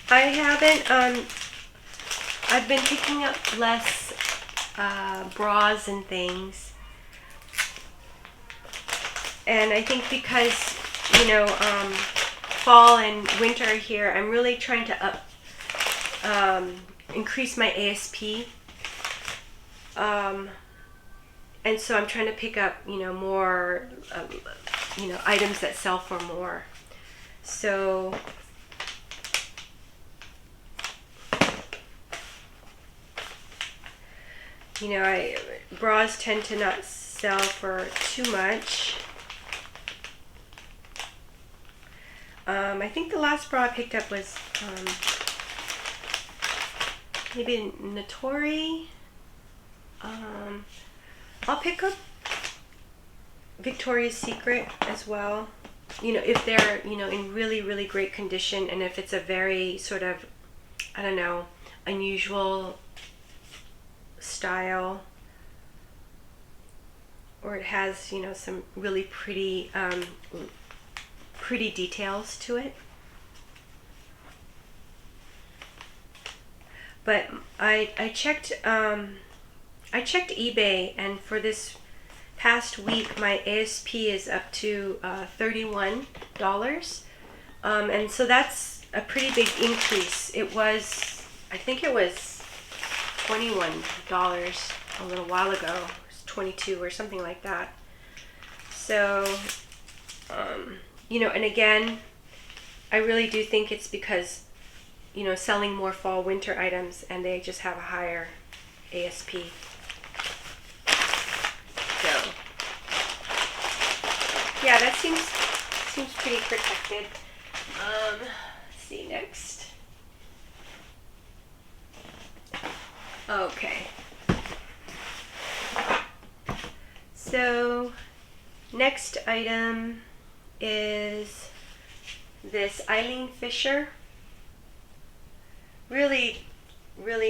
I haven't, I've been picking up less bras and things. And I think because, you know, fall and winter here, I'm really trying to increase my ASP. And so I'm trying to pick up, you know, more, you know, items that sell for more. So you know, bras tend to not sell for too much. I think the last bra I picked up was maybe Natori. I'll pick up Victoria's Secret as well. You know, if they're, you know, in really, really great condition, and if it's a very sort of, I don't know, unusual style, or it has, you know, some really pretty pretty details to it. But I checked eBay, and for this past week my ASP is up to $31, and so that's a pretty big increase. It was, I think it was $21 a little while ago. It was 22 or something like that. So you know, and again, I really do think it's because, you know, selling more fall winter items and they just have a higher ASP. So yeah, that seems pretty protected. Let's see next. Okay. So next item is this Eileen Fisher. Really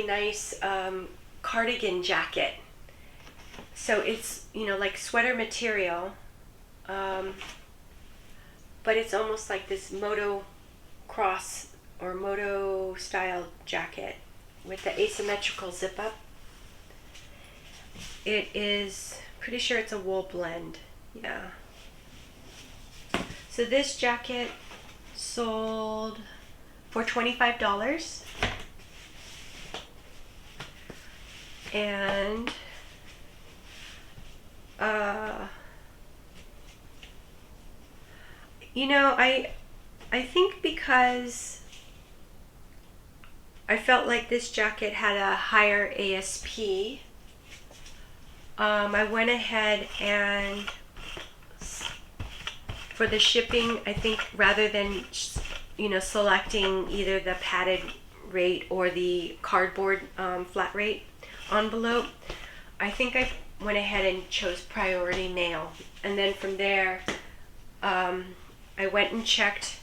nice cardigan jacket. So it's, you know, like sweater material, but it's almost like this moto cross or moto style jacket with the asymmetrical zip up. It is, pretty sure it's a wool blend. Yeah. So this jacket sold for $25. And you know, I think because I felt like this jacket had a higher ASP, I went ahead and for the shipping, I think rather than, you know, selecting either the padded rate or the cardboard flat rate envelope, I think I went ahead and chose priority mail. And then from there, I went and checked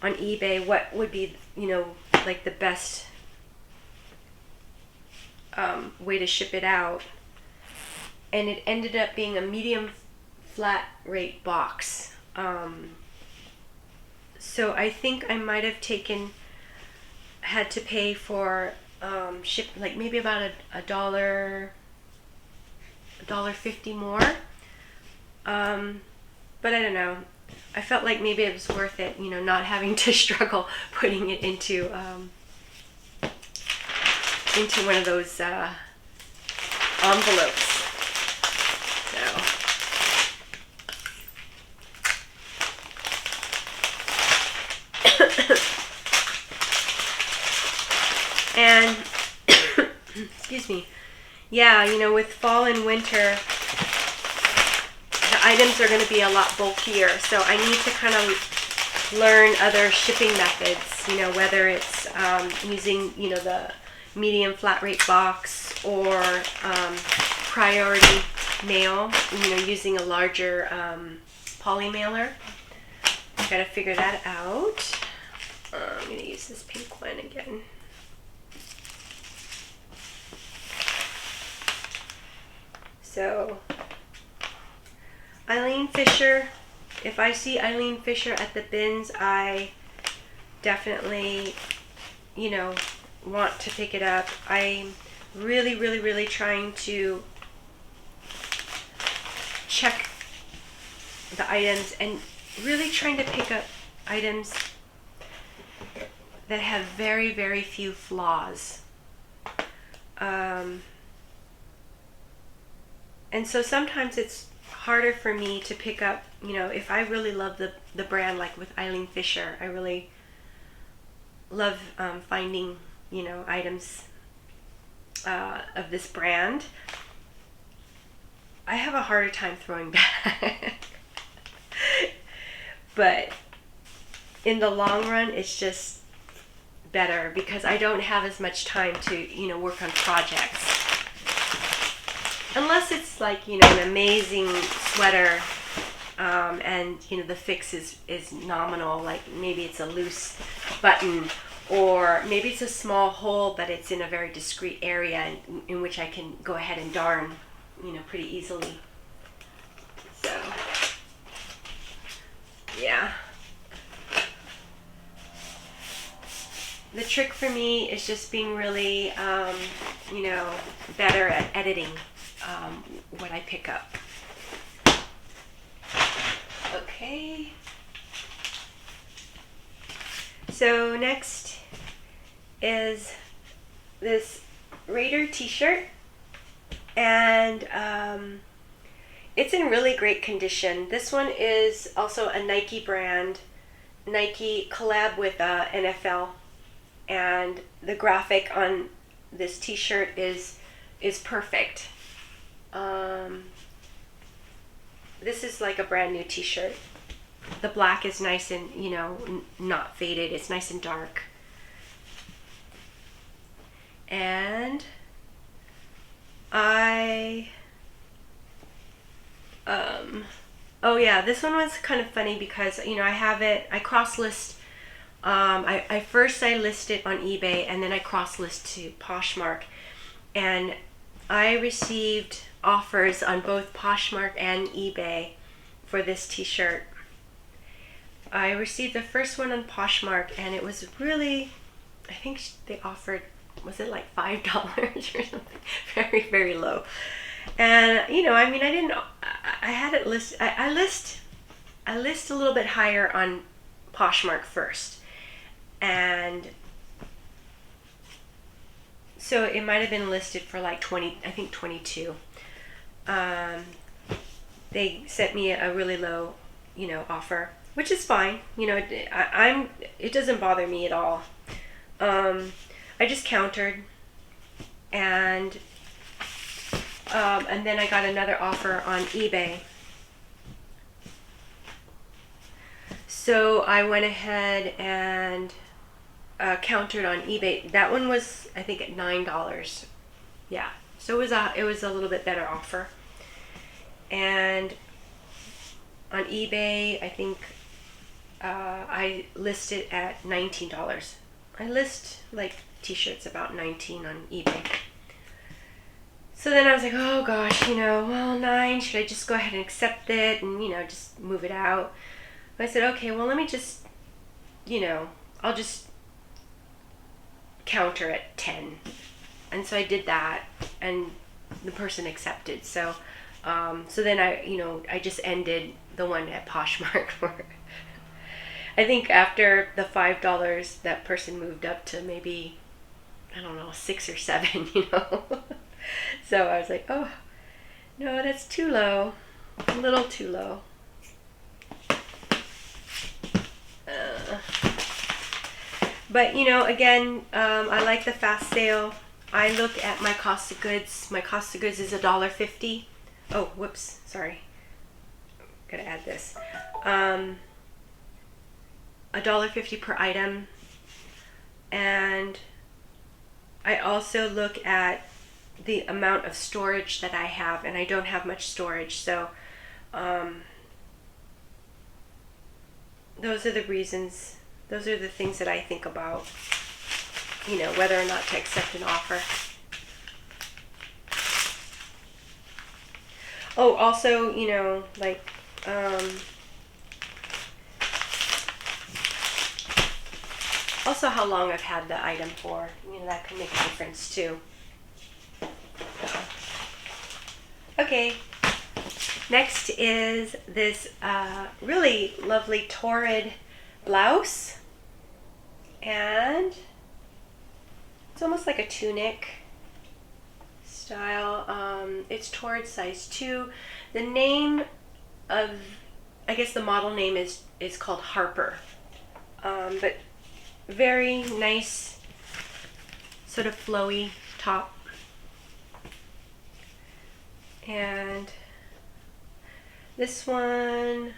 on eBay what would be, you know, like the best way to ship it out. And it ended up being a medium flat rate box. So I think I might have had to pay for ship, like maybe about $1.50 more. But I don't know. I felt like maybe it was worth it, you know, not having to struggle putting it into one of those envelopes. So. And excuse me, yeah, you know, with fall and winter, the items are going to be a lot bulkier, so I need to kind of learn other shipping methods, you know, whether it's using, you know, the medium flat rate box or priority mail, you know, using a larger poly mailer. I gotta figure that out. I'm gonna use this pink one again. So, Eileen Fisher, if I see Eileen Fisher at the bins, I definitely, you know, want to pick it up. I'm really trying to check the items and really trying to pick up items that have very few flaws. And so sometimes it's harder for me to pick up, you know, if I really love the brand, like with Eileen Fisher, I really love finding, you know, items of this brand. I have a harder time throwing back. But in the long run, it's just better because I don't have as much time to, you know, work on projects. Unless it's like, you know, an amazing sweater and, you know, the fix is nominal, like maybe it's a loose button or maybe it's a small hole but it's in a very discreet area in which I can go ahead and darn, you know, pretty easily. yeah. The trick for me is just being really, you know, better at editing what I pick up. Okay. So next is this Raider t-shirt, and it's in really great condition. This one is also a Nike brand. Nike collab with NFL, and the graphic on this t-shirt is perfect. This is like a brand new t-shirt. The black is nice and, you know, not faded. It's nice and dark. And oh yeah, this one was kind of funny because, you know, I cross list. I list it on eBay, and then I cross list to Poshmark, and I received offers on both Poshmark and eBay for this t-shirt. I received the first one on Poshmark, and it was really, I think they offered, was it like $5 or something? Very, very low. And, you know, I mean, I had it list, I list a little bit higher on Poshmark first. And so it might have been listed for like 20, I think 22. They sent me a really low, you know, offer, which is fine. You know, it doesn't bother me at all. I just countered, and then I got another offer on eBay. So I went ahead and countered on eBay. That one was, I think, at $9. Yeah, so it was a little bit better offer. And on eBay, I think I listed at $19. I list like t-shirts about $19 on eBay. So then I was like, oh gosh, you know, well, $9, should I just go ahead and accept it and, you know, just move it out? I said, okay, well, let me just, you know, I'll just counter at 10. And so I did that, and the person accepted. So so then I just ended the one at Poshmark for, I think after the $5, that person moved up to maybe, I don't know, 6 or 7, you know. So I was like, oh, no, that's too low, a little too low. But, you know, again, I like the fast sale. I look at my cost of goods. My cost of goods is $1.50. Oh, whoops, sorry. Gotta add this. $1.50 per item. And I also look at the amount of storage that I have, and I don't have much storage, so those are the reasons, those are the things that I think about, you know, whether or not to accept an offer. Oh, also, you know, like, also how long I've had the item for, you know, that can make a difference too. Okay, next is this really lovely torrid blouse, and it's almost like a tunic style. It's torrid size 2. The name of, I guess the model name is called Harper, but very nice, sort of flowy top. And this one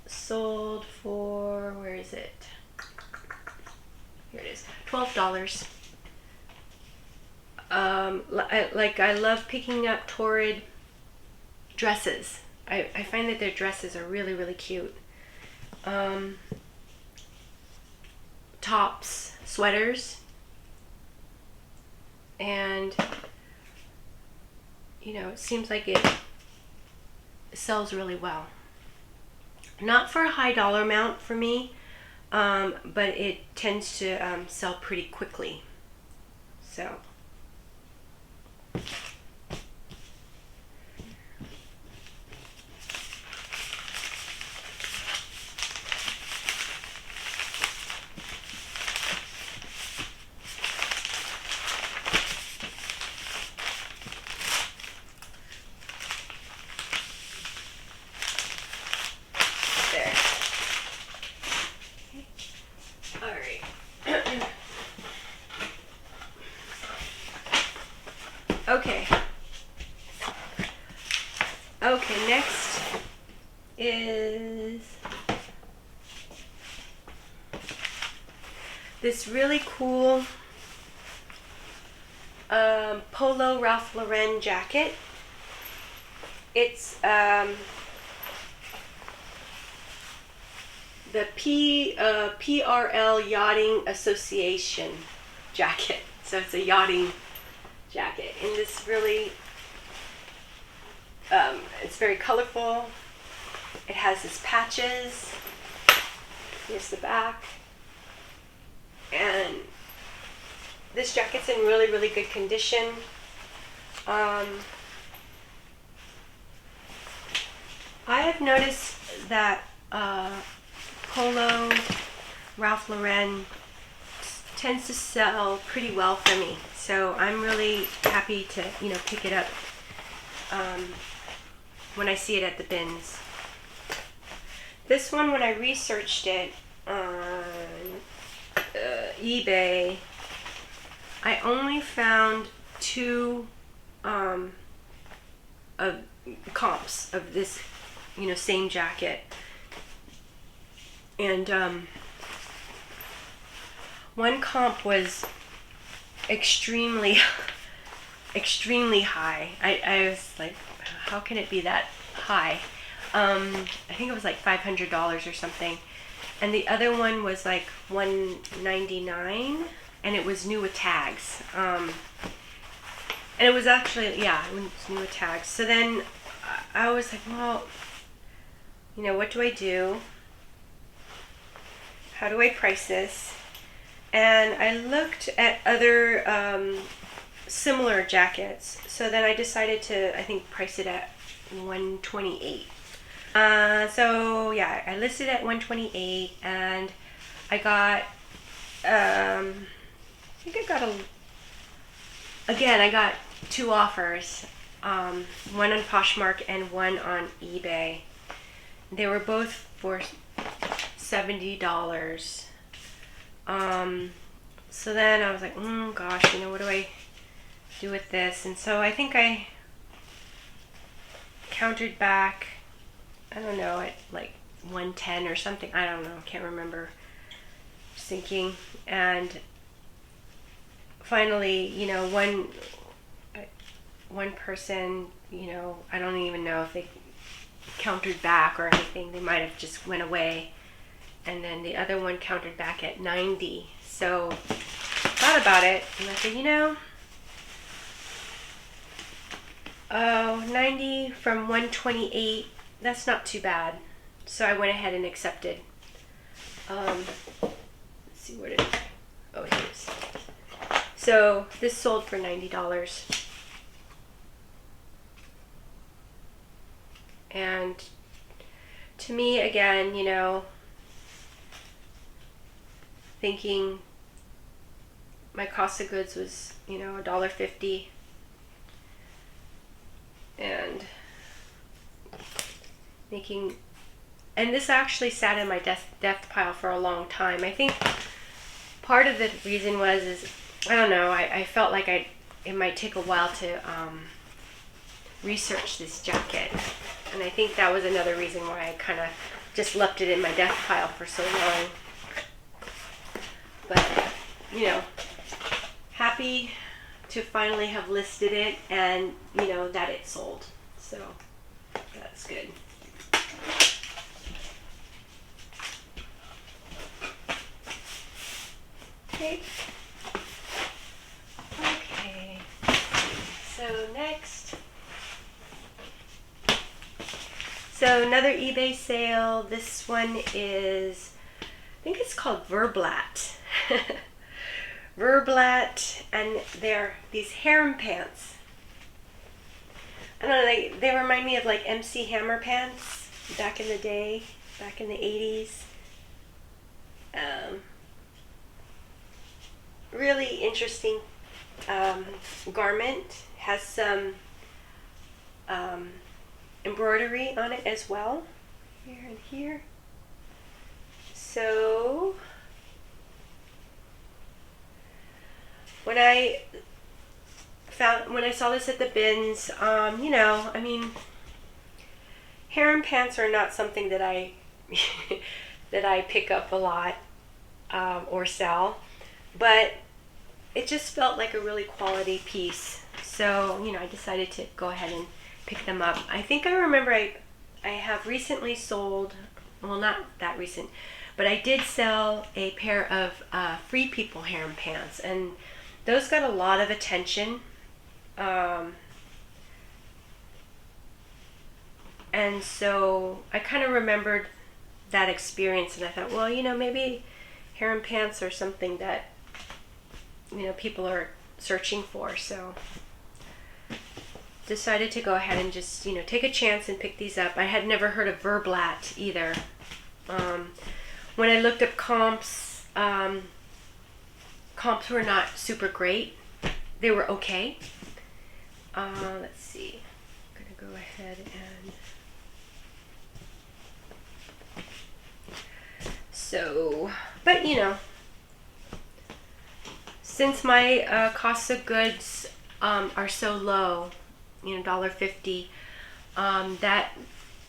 sold for, where is it? Here it is, $12. I love picking up torrid dresses. I find that their dresses are really, really cute. Tops, sweaters, and you know, it seems like it sells really well. Not for a high dollar amount for me, but it tends to sell pretty quickly. So. Okay, next is this really cool Polo Ralph Lauren jacket. It's the PRL Yachting Association jacket. So it's a yachting jacket, and this really it's very colorful. It has its patches. Here's the back. And this jacket's in really, really good condition. I have noticed that Polo Ralph Lauren tends to sell pretty well for me. So I'm really happy to, pick it up when I see it at the bins. This one, when I researched it on eBay, I only found two comps of this, same jacket. And one comp was extremely high. I was like, how can it be that high? I think it was like $500 or something. And the other one was like $199, and it was new with tags. And it was actually, it was new with tags. So then I was like, well, what do I do? How do I price this? And I looked at other similar jackets. So then I decided to, I think, price it at $128. So yeah, I listed at $128, and I got, I got two offers, one on Poshmark and one on eBay. They were both for $70. So then I was like, gosh, what do I do with this? And so I think I countered back, I don't know, at like 110 or something. I don't know, I can't remember. Just thinking. And finally, one person, I don't even know if they countered back or anything. They might have just went away. And then the other one countered back at 90. So thought about it, and I said, 90 from 128, that's not too bad. So I went ahead and accepted. Let's see what it is. Oh, here it is. So this sold for $90. And to me, again, thinking my cost of goods was, $1.50. And and this actually sat in my death pile for a long time. I think part of the reason is I don't know, I felt like it might take a while to research this jacket. And I think that was another reason why I kind of just left it in my death pile for so long. But, happy to finally have listed it, and, that it sold. So, that's good. Okay. So next, So another eBay sale. This one is, I think it's called Verblat. Verblat, and they're these harem pants. I don't know, they remind me of like MC Hammer pants back in the day, back in the 80s. Really interesting garment. Has some embroidery on it as well, here and here. So when I saw this at the bins, you know, I mean, harem pants are not something that I that I pick up a lot or sell, but it just felt like a really quality piece. So, you know, I decided to go ahead and pick them up. I think I remember I have recently sold, well, not that recent, but I did sell a pair of Free People harem pants, and those got a lot of attention. And so I kind of remembered that experience, and I thought, well, you know, maybe harem pants are something that, you know, people are searching for. So decided to go ahead and just, you know, take a chance and pick these up. I had never heard of Verblat either. When I looked up comps, comps were not super great. They were okay. Let's see. I'm gonna go ahead and so, but you know, since my costs of goods are so low, you know, $1.50, that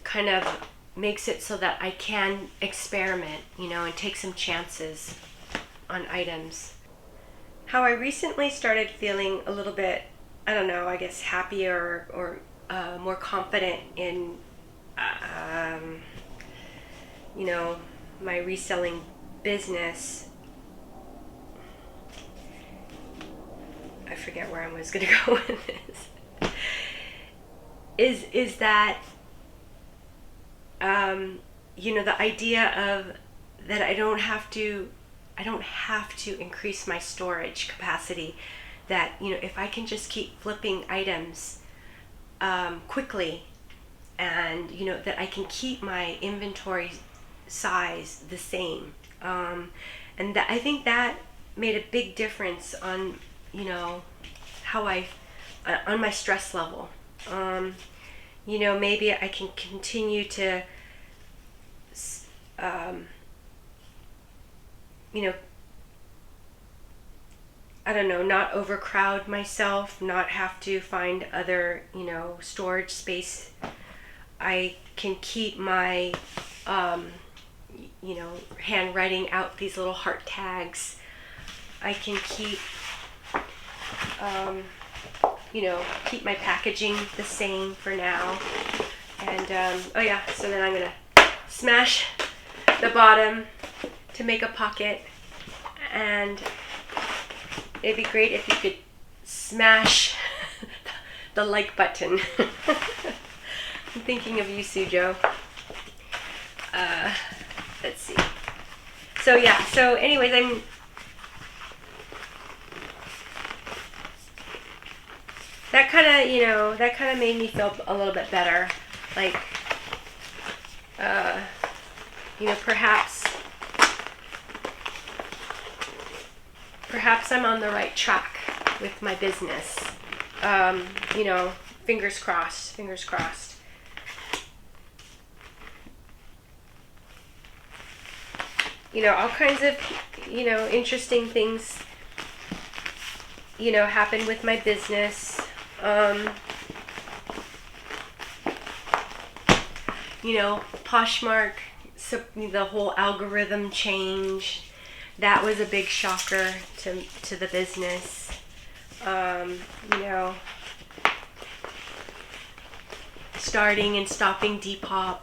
kind of makes it so that I can experiment, you know, and take some chances on items. How I recently started feeling a little bit, I don't know, I guess happier or more confident in, you know, my reselling business. I forget where I was going to go with this. Is that, you know, the idea of that I don't have to increase my storage capacity. That, you know, if I can just keep flipping items quickly, and, you know, that I can keep my inventory size the same, and that I think that made a big difference on, you know, how on my stress level. You know, maybe I can continue to, you know, I don't know, not overcrowd myself, not have to find other, you know, storage space. I can keep my, you know, handwriting out these little heart tags. I can keep, you know, keep my packaging the same for now. And, oh yeah, so then I'm gonna smash the bottom to make a pocket, and it'd be great if you could smash the like button. I'm thinking of you, Sujo. Let's see. So yeah, so anyways, that kind of, you know, that kind of made me feel a little bit better. Like, you know, perhaps I'm on the right track with my business. You know, fingers crossed, fingers crossed. You know, all kinds of, you know, interesting things, you know, happen with my business. You know, Poshmark, so the whole algorithm change, that was a big shocker to the business. You know, starting and stopping Depop,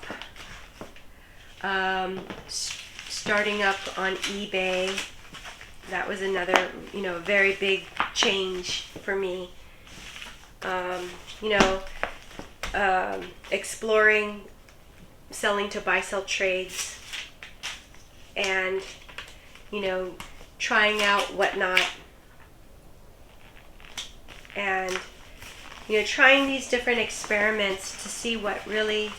starting up on eBay, that was another, you know, very big change for me. You know, exploring selling to buy-sell trades and, you know, trying out whatnot and, you know, trying these different experiments to see what really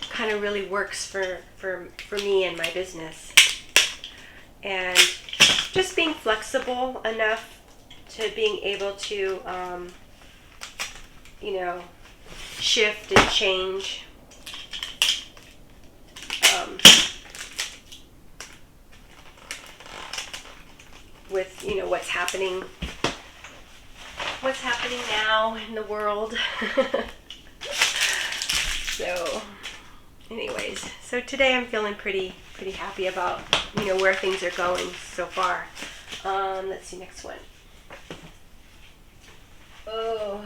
kind of really works for me and my business. And just being flexible enough to being able to, you know, shift and change. With, you know, what's happening now in the world. So anyways, so today I'm feeling pretty happy about, you know, where things are going so far. Let's see, next one. Oh,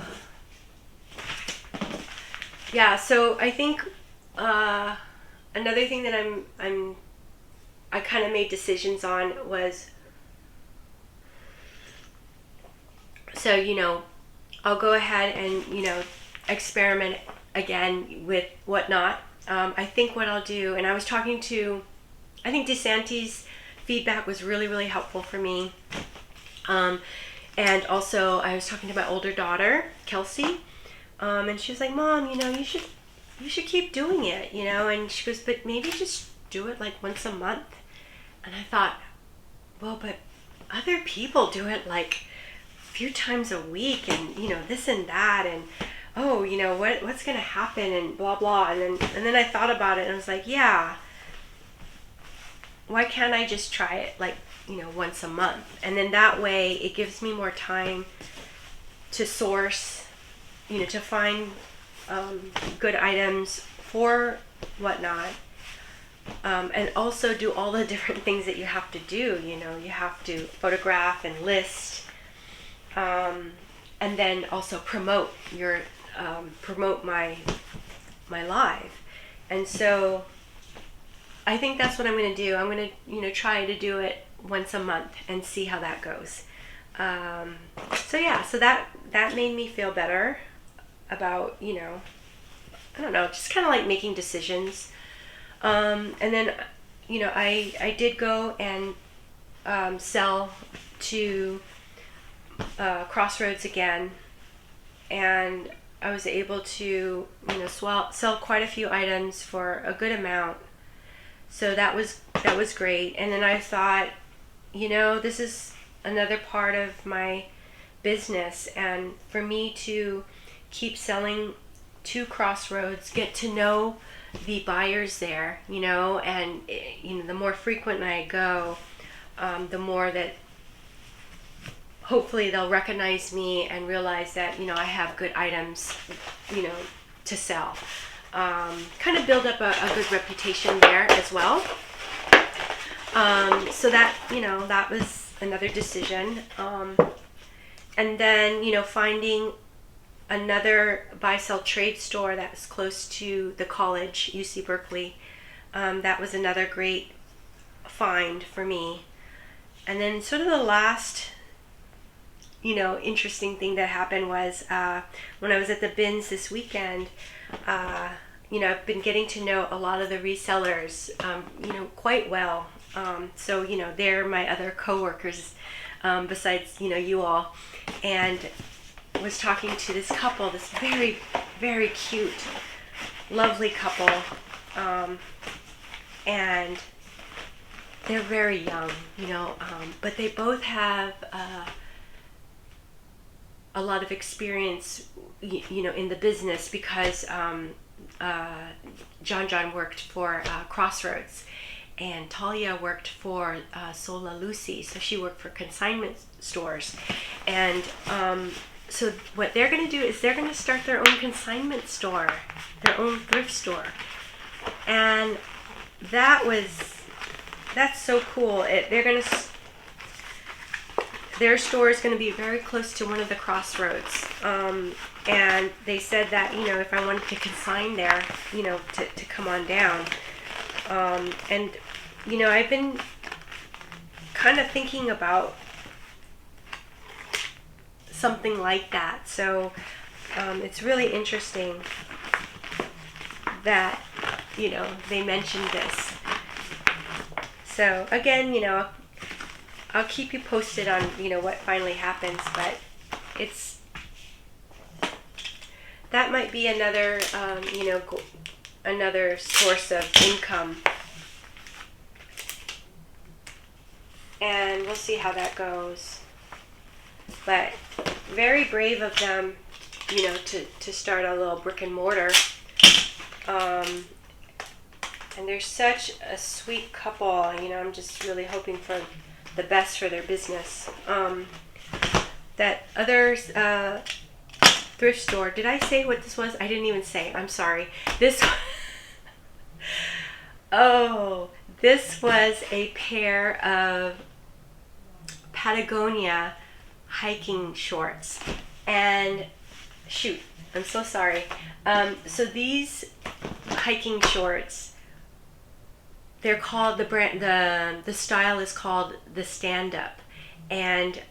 yeah. So I think another thing that I kind of made decisions on was, so, you know, I'll go ahead and, you know, experiment again with whatnot. I think what I'll do, and I was talking to, I think DeSanti's feedback was really helpful for me. And also I was talking to my older daughter, Kelsey, and she was like, Mom, you know, you should keep doing it, you know, and she goes, but maybe just do it like once a month. And I thought, well, but other people do it like a few times a week, and, you know, this and that, and oh, you know, what's gonna happen, and blah blah. And then I thought about it, and I was like, yeah, why can't I just try it like, you know, once a month? And then that way it gives me more time to source, you know, to find good items for whatnot, and also do all the different things that you have to do. You know, you have to photograph and list, and then also promote your promote my live. And so I think that's what I'm going to do. I'm going to, you know, try to do it once a month and see how that goes. So yeah, so that made me feel better about, you know, I don't know, just kind of like making decisions. And then, you know, I did go and sell to Crossroads again, and I was able to, you know, sell quite a few items for a good amount. So that was great. And then I thought, you know, this is another part of my business, and for me to keep selling to Crossroads, get to know the buyers there, you know, and, you know, the more frequent I go, the more that hopefully they'll recognize me and realize that, you know, I have good items, you know, to sell. Kind of build up a good reputation there as well. So that, you know, that was another decision. And then, you know, finding another buy-sell trade store that was close to the college, UC Berkeley. That was another great find for me. And then sort of the last, you know, interesting thing that happened was when I was at the bins this weekend, you know, I've been getting to know a lot of the resellers, you know, quite well. So, you know, they're my other coworkers, besides, you know, you all. And was talking to this couple, this very cute, lovely couple, and they're very young, you know, but they both have a lot of experience, you know, in the business, because John worked for Crossroads, and Talia worked for Sola Lucy, so she worked for consignment stores. And so what they're going to do is they're going to start their own consignment store, their own thrift store. And that's so cool. Their store is going to be very close to one of the Crossroads. And they said that, you know, if I wanted to consign there, you know, to come on down. And, you know, I've been kind of thinking about something like that. So it's really interesting that you know, they mentioned this. So again, you know, I'll keep you posted on, you know, what finally happens, but that might be another, you know, another source of income. And we'll see how that goes. But very brave of them, you know, to start a little brick and mortar. And they're such a sweet couple, you know, I'm just really hoping for the best for their business. That other thrift store, did I say what this was? I didn't even say, I'm sorry. This was a pair of Patagonia hiking shorts. And shoot, I'm so sorry. So these hiking shorts, they're called, the style is called the stand-up. And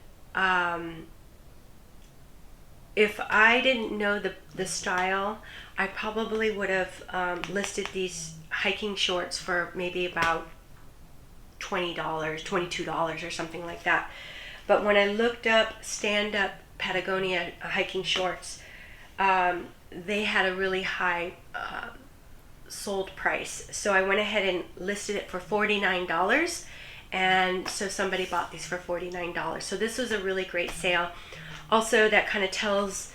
if I didn't know the style, I probably would have listed these hiking shorts for maybe about $20, $22 or something like that. But when I looked up stand-up Patagonia hiking shorts, they had a really high sold price. So I went ahead and listed it for $49, and so somebody bought these for $49. So this was a really great sale. Also, that kind of tells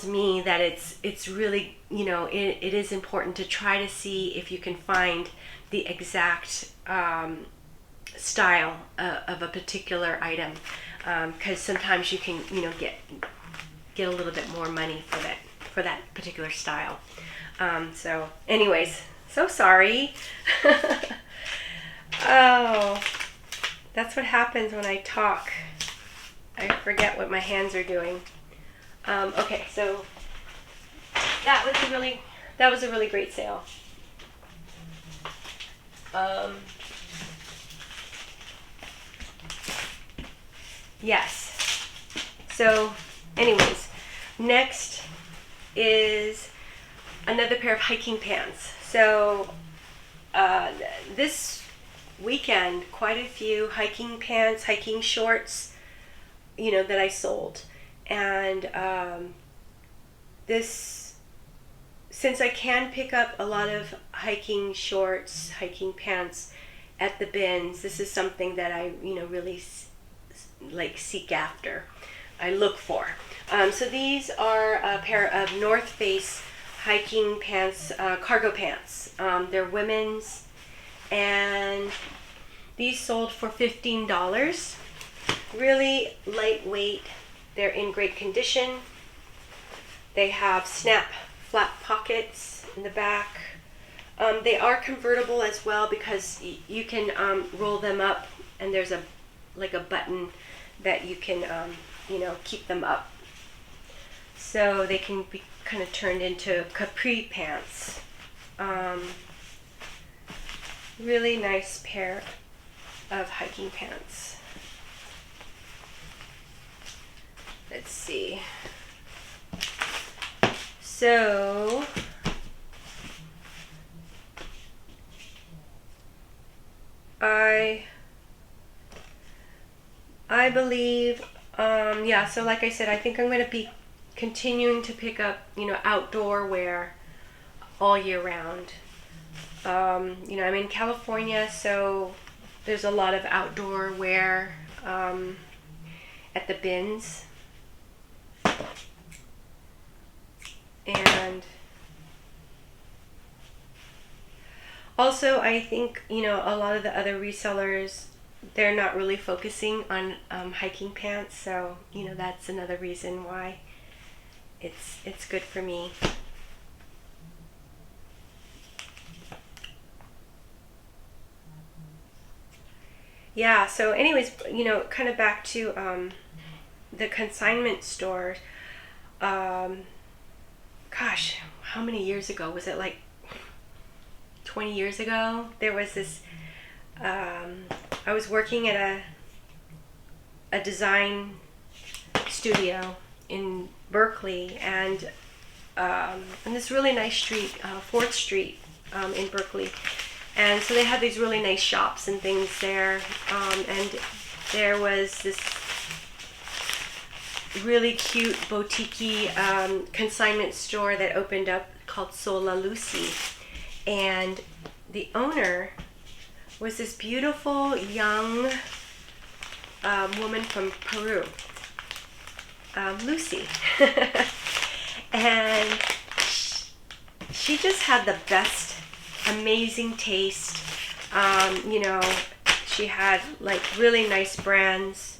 me that it's really, you know, it is important to try to see if you can find the exact style of a particular item, because sometimes you can, you know, get a little bit more money for that particular style. So anyways, so sorry. Oh, that's what happens when I talk. I forget what my hands are doing. Okay, so that was a really great sale. Yes. So anyways, next is another pair of hiking pants. So this weekend, quite a few hiking pants, hiking shorts, you know, that I sold. And since I can pick up a lot of hiking shorts, hiking pants at the bins, this is something that I, you know, really like seek after. I look for. So these are a pair of North Face hiking pants, cargo pants. They're women's, and these sold for $15. Really lightweight. They're in great condition. They have snap flat pockets in the back. They are convertible as well, because you can roll them up, and there's a button that you can you know, keep them up. So they can be kind of turned into capri pants. Really nice pair of hiking pants. Let's see. So I believe, yeah, so like I said, I think I'm going to be continuing to pick up, you know, outdoor wear all year round. You know, I'm in California, so there's a lot of outdoor wear at the bins. And also, I think, you know, a lot of the other resellers, they're not really focusing on hiking pants, so, you know, that's another reason why it's good for me. Yeah, so anyways, you know, kind of back to the consignment store. Gosh, how many years ago? Was it like 20 years ago? There was this, I was working at a design studio in Berkeley, and this really nice street, 4th Street, in Berkeley. And so they had these really nice shops and things there. And there was this really cute boutique consignment store that opened up called Sola Lucy. And the owner was this beautiful young woman from Peru, Lucy. And she just had the best, amazing taste. You know, she had like really nice brands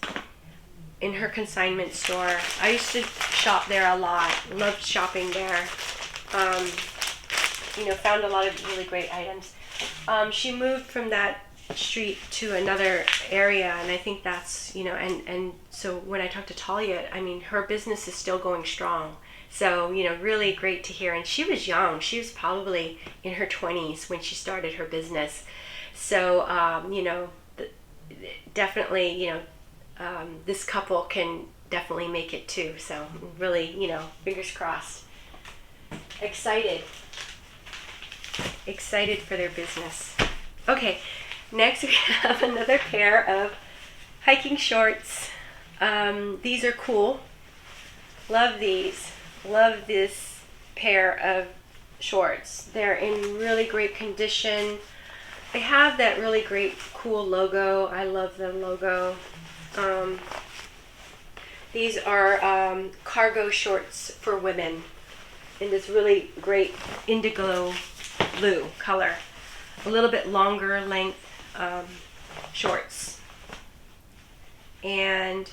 in her consignment store. I used to shop there a lot. Loved shopping there. You know, found a lot of really great items. She moved from that street to another area, and I think that's, you know, and so when I talked to Talia, I mean, her business is still going strong. So, you know, really great to hear. And she was young. She was probably in her 20s when she started her business. So, you know, definitely, you know, this couple can definitely make it too. So really, you know, fingers crossed. Excited for their business. Okay, next we have another pair of hiking shorts. These are cool. Love these. Love this pair of shorts. They're in really great condition. They have that really great cool logo. I love the logo. These are cargo shorts for women in this really great indigo blue color. A little bit longer length shorts. And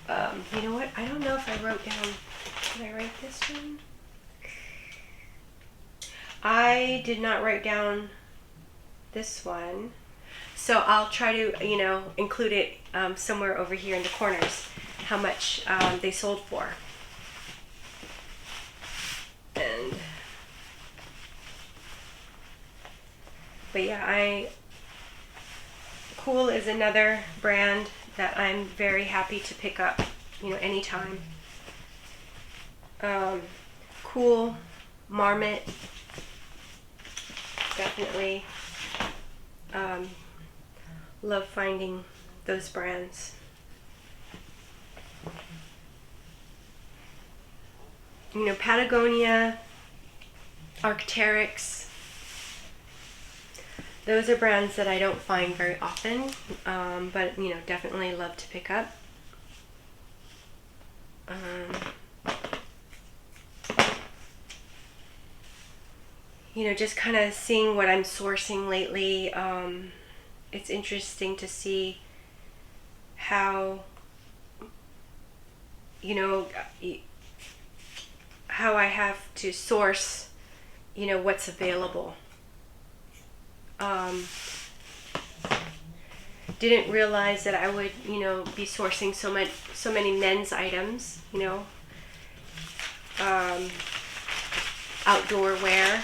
you know what? I don't know if I wrote down. Did I write this one? I did not write down this one. So I'll try to, you know, include it somewhere over here in the corners, how much they sold for. And, but yeah, Cool is another brand that I'm very happy to pick up, you know, anytime. Cool, Marmot, definitely. Love finding those brands. You know, Patagonia, Arc'teryx. Those are brands that I don't find very often, but, you know, definitely love to pick up. You know, just kind of seeing what I'm sourcing lately. It's interesting to see how, you know, how I have to source, you know, what's available. Didn't realize that I would, you know, be sourcing so many men's items, you know, outdoor wear,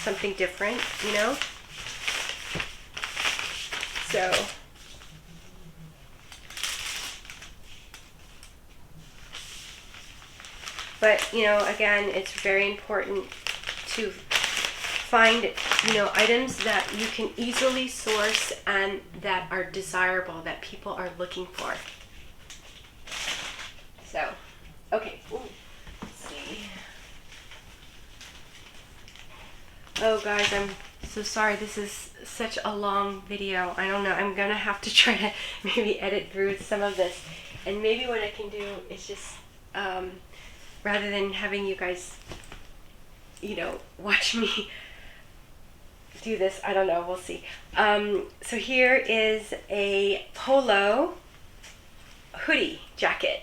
something different, you know. So but, you know, again, it's very important to find, you know, items that you can easily source and that are desirable, that people are looking for. So, okay. Ooh, let's see. Oh, guys, I'm so sorry. This is such a long video. I don't know. I'm going to have to try to maybe edit through some of this. And maybe what I can do is just, rather than having you guys, you know, watch me do this, I don't know, we'll see. So here is a Polo hoodie jacket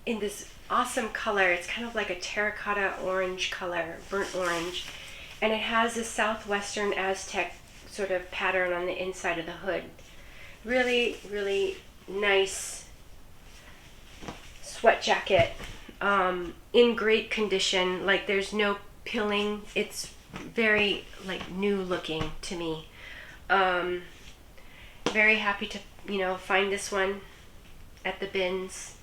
in this awesome color. It's kind of like a terracotta orange color, burnt orange. And it has a southwestern Aztec sort of pattern on the inside of the hood. Really, really nice sweat jacket. In great condition, like there's no pilling. It's very like new looking to me. Very happy to, you know, find this one at the bins.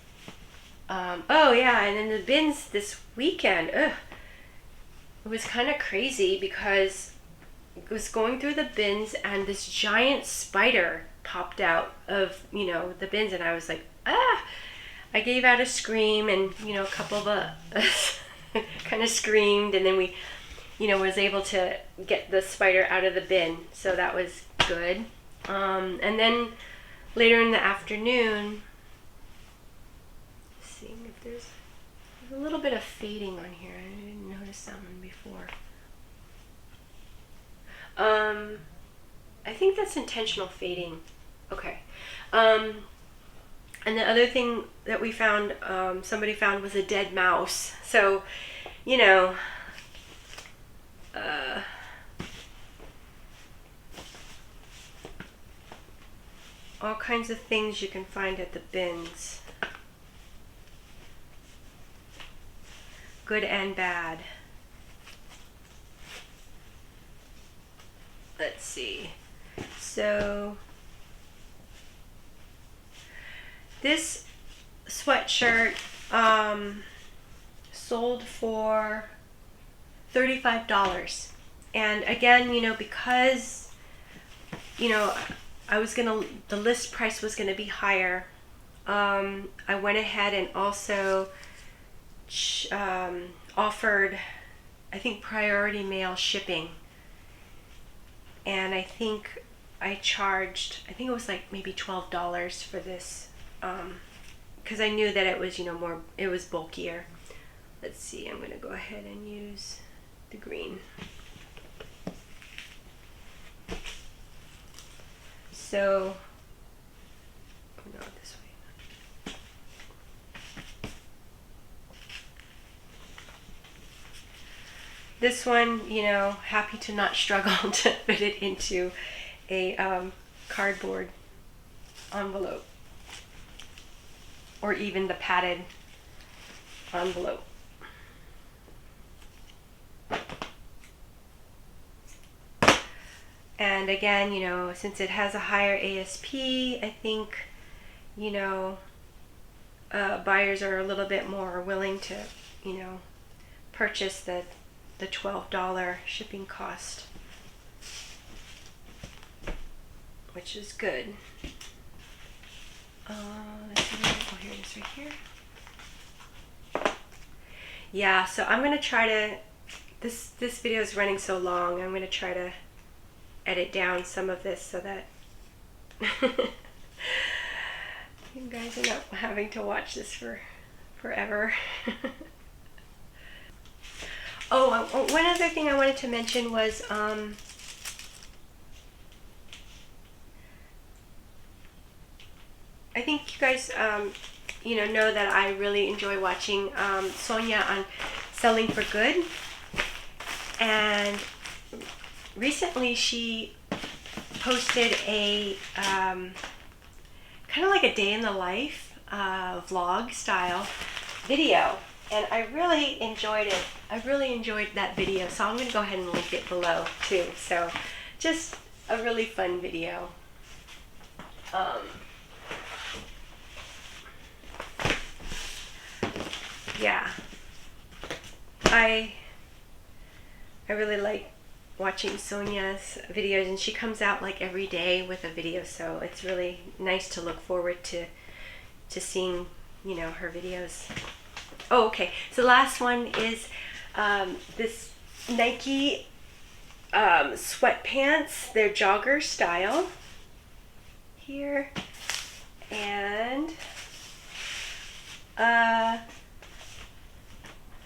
Oh yeah, and then the bins this weekend. it was kind of crazy because it was going through the bins and this giant spider popped out of, you know, the bins, and I was like, ah! I gave out a scream, and, you know, a couple of us kind of screamed, and then we, you know, was able to get the spider out of the bin, so that was good. And then later in the afternoon, seeing if there's a little bit of fading on here. I didn't notice that one before. I think that's intentional fading. Okay. And the other thing that we found, somebody found, was a dead mouse. So, you know, all kinds of things you can find at the bins. Good and bad. Let's see. So this sweatshirt sold for $35. And again, you know, because, you know, the list price was gonna be higher, I went ahead and also offered, I think, priority mail shipping. And I think I charged, I think it was like maybe $12 for this, because I knew that it was, you know, it was bulkier. Let's see, I'm going to go ahead and use the green. So, no, this way. This one, you know, happy to not struggle to fit it into a cardboard envelope, or even the padded envelope. And again, you know, since it has a higher ASP, I think, you know, buyers are a little bit more willing to, you know, purchase the $12 shipping cost, which is good. Let's see, oh, here it is right here. Yeah, so I'm going to try to, this video is running so long, I'm going to try to edit down some of this so that you guys are not having to watch this for forever. Oh, one other thing I wanted to mention was I think you guys you know that I really enjoy watching Sonia on Selling for Good, and recently she posted a kind of like a day in the life vlog style video, and I really enjoyed it. I really enjoyed that video, so I'm going to go ahead and link it below too. So just a really fun video. Yeah, I really like watching Sonia's videos, and she comes out like every day with a video, so it's really nice to look forward to seeing, you know, her videos. Oh, okay, so the last one is this Nike sweatpants. They're jogger style here, and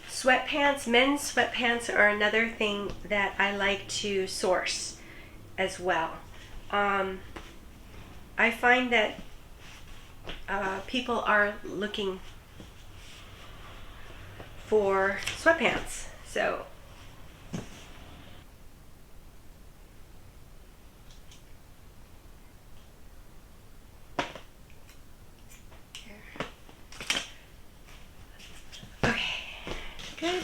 sweatpants, men's sweatpants are another thing that I like to source as well. I find that people are looking for sweatpants, so good.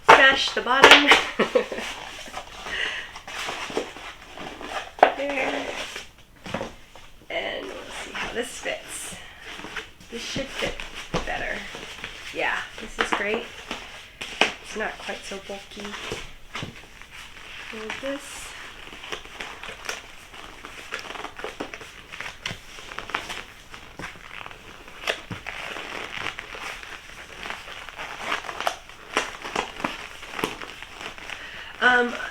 Smash the bottom. There. And we'll see how this fits. This should fit better. Yeah, this is great. not quite so bulky. Like this.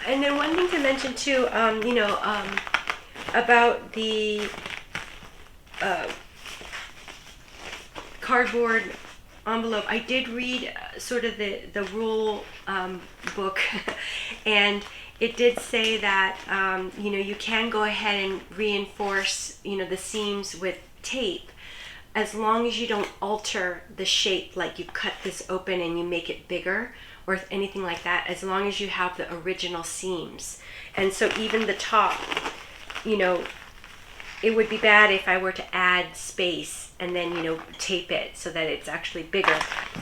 And then one thing to mention too, about the cardboard envelope. I did read sort of the rule book, and it did say that you can go ahead and reinforce the seams with tape, as long as you don't alter the shape, like you cut this open and you make it bigger or anything like that, as long as you have the original seams. And so even the top, it would be bad if I were to add space and then tape it so that it's actually bigger.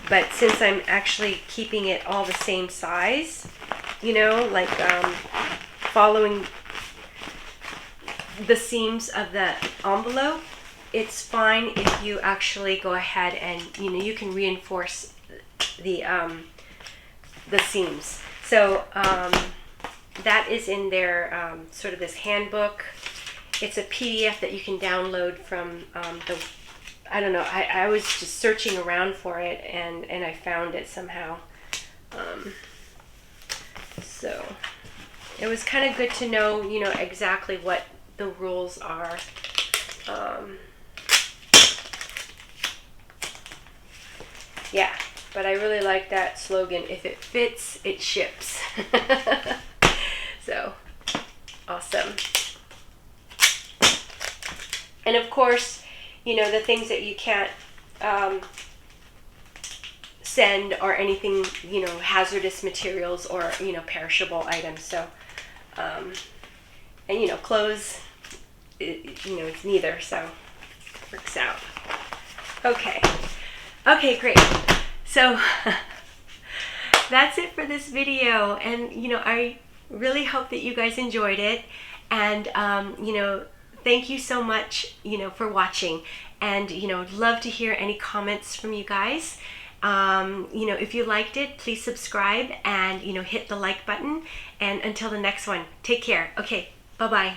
But since I'm actually keeping it all the same size, like following the seams of the envelope, it's fine if you actually go ahead and you can reinforce the seams. So that is in their sort of this handbook. It's a PDF that you can download from I don't know, I was just searching around for it and I found it somehow. So it was kind of good to know, exactly what the rules are. Yeah, but I really like that slogan, if it fits, it ships. So, awesome. And of course, the things that you can't send are anything, hazardous materials or, perishable items. So, and clothes, it's neither, so works out. Okay, great. So that's it for this video, and I really hope that you guys enjoyed it, and thank you so much for watching, and love to hear any comments from you guys. If you liked it, please subscribe and hit the like button, and until the next one, take care. Okay, bye-bye.